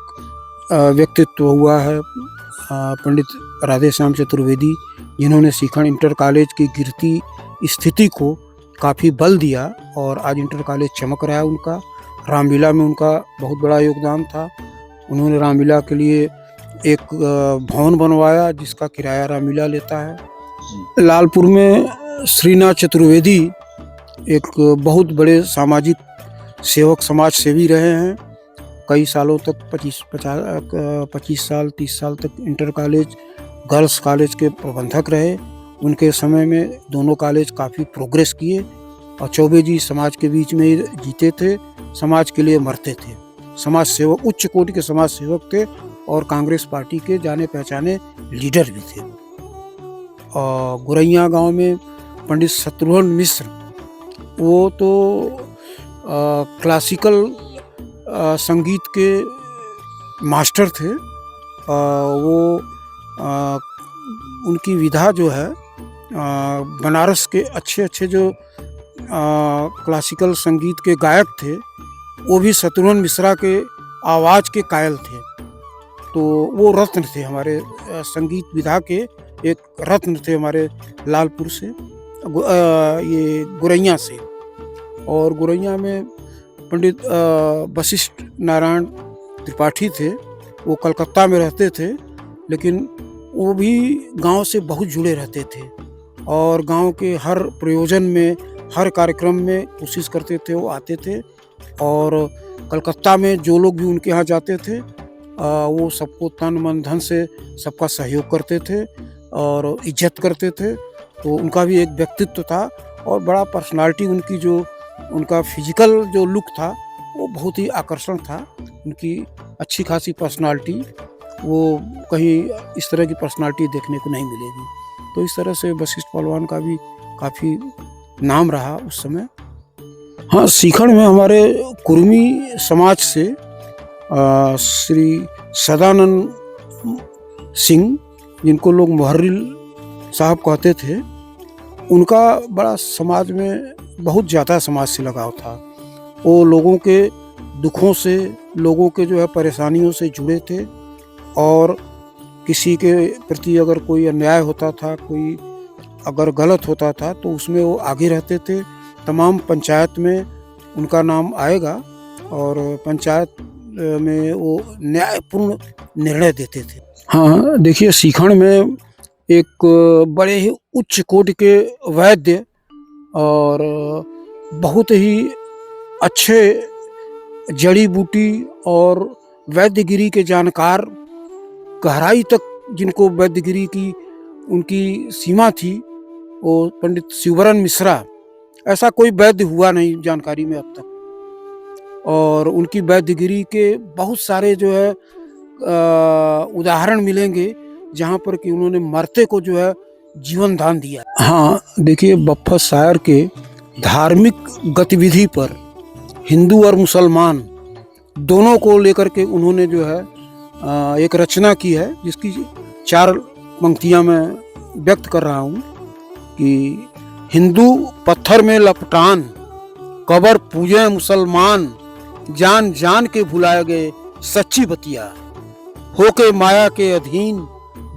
व्यक्तित्व हुआ है पंडित राधे श्याम चतुर्वेदी, जिन्होंने सीखड़ इंटर कॉलेज की गिरती स्थिति को काफ़ी बल दिया और आज इंटर कॉलेज चमक रहा है उनका। रामलीला में उनका बहुत बड़ा योगदान था। उन्होंने रामलीला के लिए एक भवन बनवाया जिसका किराया रामलीला लेता है। लालपुर में श्रीनाथ चतुर्वेदी एक बहुत बड़े सामाजिक सेवक समाज सेवी रहे हैं। कई सालों तक 25 साल 30 साल तक इंटर कॉलेज गर्ल्स कॉलेज के प्रबंधक रहे। उनके समय में दोनों कॉलेज काफ़ी प्रोग्रेस किए और चौबे जी समाज के बीच में ही जीते थे, समाज के लिए मरते थे। समाज सेवक, उच्च कोटि के समाज सेवक थे और कांग्रेस पार्टी के जाने पहचाने लीडर भी थे। और गुरैया गांव में पंडित शत्रुघ्न मिश्र, वो तो क्लासिकल संगीत के मास्टर थे। वो उनकी विधा जो है बनारस के अच्छे अच्छे जो क्लासिकल संगीत के गायक थे, वो भी शत्रुघ्न मिश्रा के आवाज़ के कायल थे। तो वो रत्न थे हमारे संगीत विधा के, एक रत्न थे हमारे लालपुर से, ये गुरैया से। और गुरैया में पंडित वशिष्ठ नारायण त्रिपाठी थे, वो कलकत्ता में रहते थे, लेकिन वो भी गांव से बहुत जुड़े रहते थे और गांव के हर प्रयोजन में, हर कार्यक्रम में कोशिश करते थे, वो आते थे। और कलकत्ता में जो लोग भी उनके यहाँ जाते थे वो सबको तन मन धन से सबका सहयोग करते थे और इज्जत करते थे। तो उनका भी एक व्यक्तित्व था और बड़ा पर्सनालिटी उनकी, जो उनका फिजिकल जो लुक था वो बहुत ही आकर्षण था। उनकी अच्छी खासी पर्सनालिटी, वो कहीं इस तरह की पर्सनालिटी देखने को नहीं मिलेगी। तो इस तरह से वशिष्ठ पहलवान का भी काफ़ी नाम रहा उस समय। हाँ, सीखड़ में हमारे कुर्मी समाज से श्री सदानंद सिंह, जिनको लोग मुहर्रिल साहब कहते थे, उनका बड़ा समाज में बहुत ज़्यादा समाज से लगाव था। वो लोगों के दुखों से, लोगों के जो है परेशानियों से जुड़े थे और किसी के प्रति अगर कोई अन्याय होता था, कोई अगर गलत होता था तो उसमें वो आगे रहते थे। तमाम पंचायत में उनका नाम आएगा और पंचायत में वो न्यायपूर्ण निर्णय देते थे। हाँ, देखिए सीखड़ में एक बड़े ही उच्च कोटि के वैद्य और बहुत ही अच्छे जड़ी बूटी और वैद्यगिरी के जानकार, गहराई तक जिनको वैद्यगिरी की उनकी सीमा थी, वो पंडित शिवरन मिश्रा, ऐसा कोई वैद्य हुआ नहीं जानकारी में अब तक। और उनकी वैद्यगिरी के बहुत सारे जो है उदाहरण मिलेंगे जहाँ पर कि उन्होंने मरते को जो है जीवन दान दिया। हाँ, देखिए बफ़र शायर के धार्मिक गतिविधि पर हिंदू और मुसलमान दोनों को लेकर के उन्होंने जो है एक रचना की है, जिसकी 4 पंक्तियाँ मैं व्यक्त कर रहा हूँ कि हिंदू पत्थर में लपटान, कबर पूजे मुसलमान, जान जान के भुलाए गए सच्ची बतिया, होके माया के अधीन,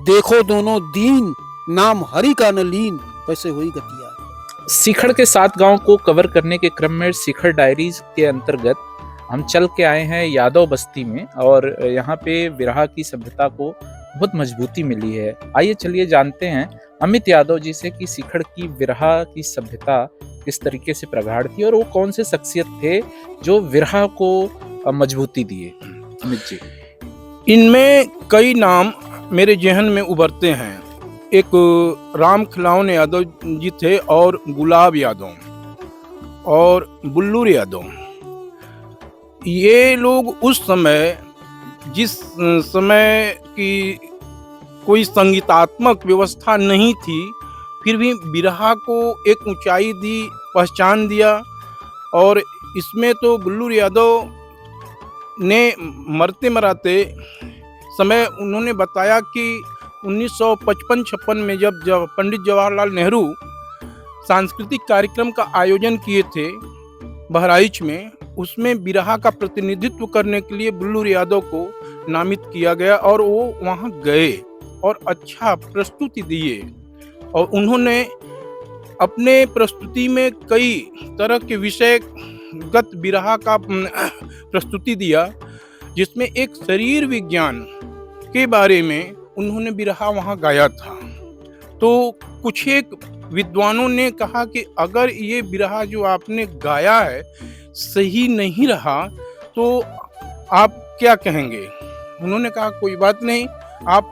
देखो दोनों दीन, नाम हरि का न लीन, कैसे हुई गतिया। सीखड़ के 7 गांव को कवर करने के क्रम में सीखड़ डायरीज के अंतर्गत हम चल के आए हैं यादव बस्ती में, और यहाँ पे विरहा की सभ्यता को बहुत मजबूती मिली है। आइए चलिए जानते हैं अमित यादव जी से कि सीखड़ की विरहा की सभ्यता किस तरीके से प्रगाढ़ थी और वो कौन से शख्सियत थे जो विरहा को मजबूती दिए। अमित जी, इनमें कई नाम मेरे जहन में उभरते हैं। एक राम खिलावन यादव जी थे और गुलाब यादव और बुल्लूर यादव। ये लोग उस समय, जिस समय की कोई संगीतात्मक व्यवस्था नहीं थी, फिर भी बिरहा को एक ऊंचाई दी, पहचान दिया। और इसमें तो बुल्लूर यादव ने मरते मराते समय उन्होंने बताया कि 1955-56 में जब पंडित जवाहरलाल नेहरू सांस्कृतिक कार्यक्रम का आयोजन किए थे बहराइच में, उसमें बिरहा का प्रतिनिधित्व करने के लिए बुल्लूर यादव को नामित किया गया और वो वहाँ गए और अच्छा प्रस्तुति दिए। और उन्होंने अपने प्रस्तुति में कई तरह के विषयगत बिरहा का प्रस्तुति दिया, जिसमें एक शरीर विज्ञान के बारे में उन्होंने बिरहा वहाँ गाया था। तो कुछ एक विद्वानों ने कहा कि अगर ये बिरहा जो आपने गाया है सही नहीं रहा तो आप क्या कहेंगे। उन्होंने कहा कोई बात नहीं, आप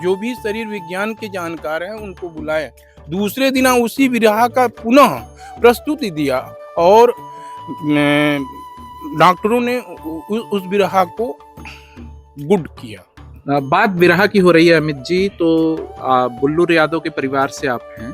जो भी शरीर विज्ञान के जानकार हैं उनको बुलाए। दूसरे दिन उसी बिरहा का पुनः प्रस्तुति दिया और डॉक्टरों ने उस बिरहा को गुड किया। बात बिरहा की हो रही है अमित जी, तो बुल्लूर यादव के परिवार से आप हैं,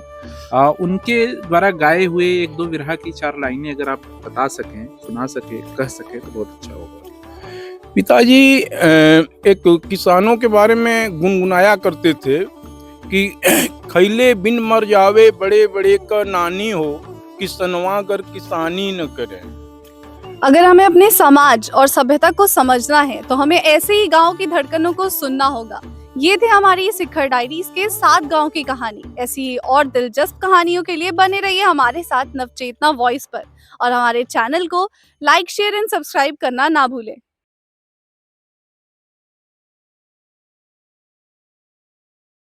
उनके द्वारा गाए हुए 1-2 बिरहा की 4 लाइनें अगर आप बता सकें, सुना सके, कह सके तो बहुत अच्छा होगा। पिताजी एक किसानों के बारे में गुनगुनाया करते थे कि खैले बिन मर जावे बड़े बड़े का नानी हो, किसनवा कर किसानी न करे। अगर हमें अपने समाज और सभ्यता को समझना है तो हमें ऐसे ही गांव की धड़कनों को सुनना होगा। ये थे हमारी शिखर डायरीज के 7 गांव की कहानी। ऐसी और दिलचस्प कहानियों के लिए बने रहिए हमारे साथ नवचेतना वॉइस पर और हमारे चैनल को लाइक, शेयर एंड सब्सक्राइब करना ना भूलें।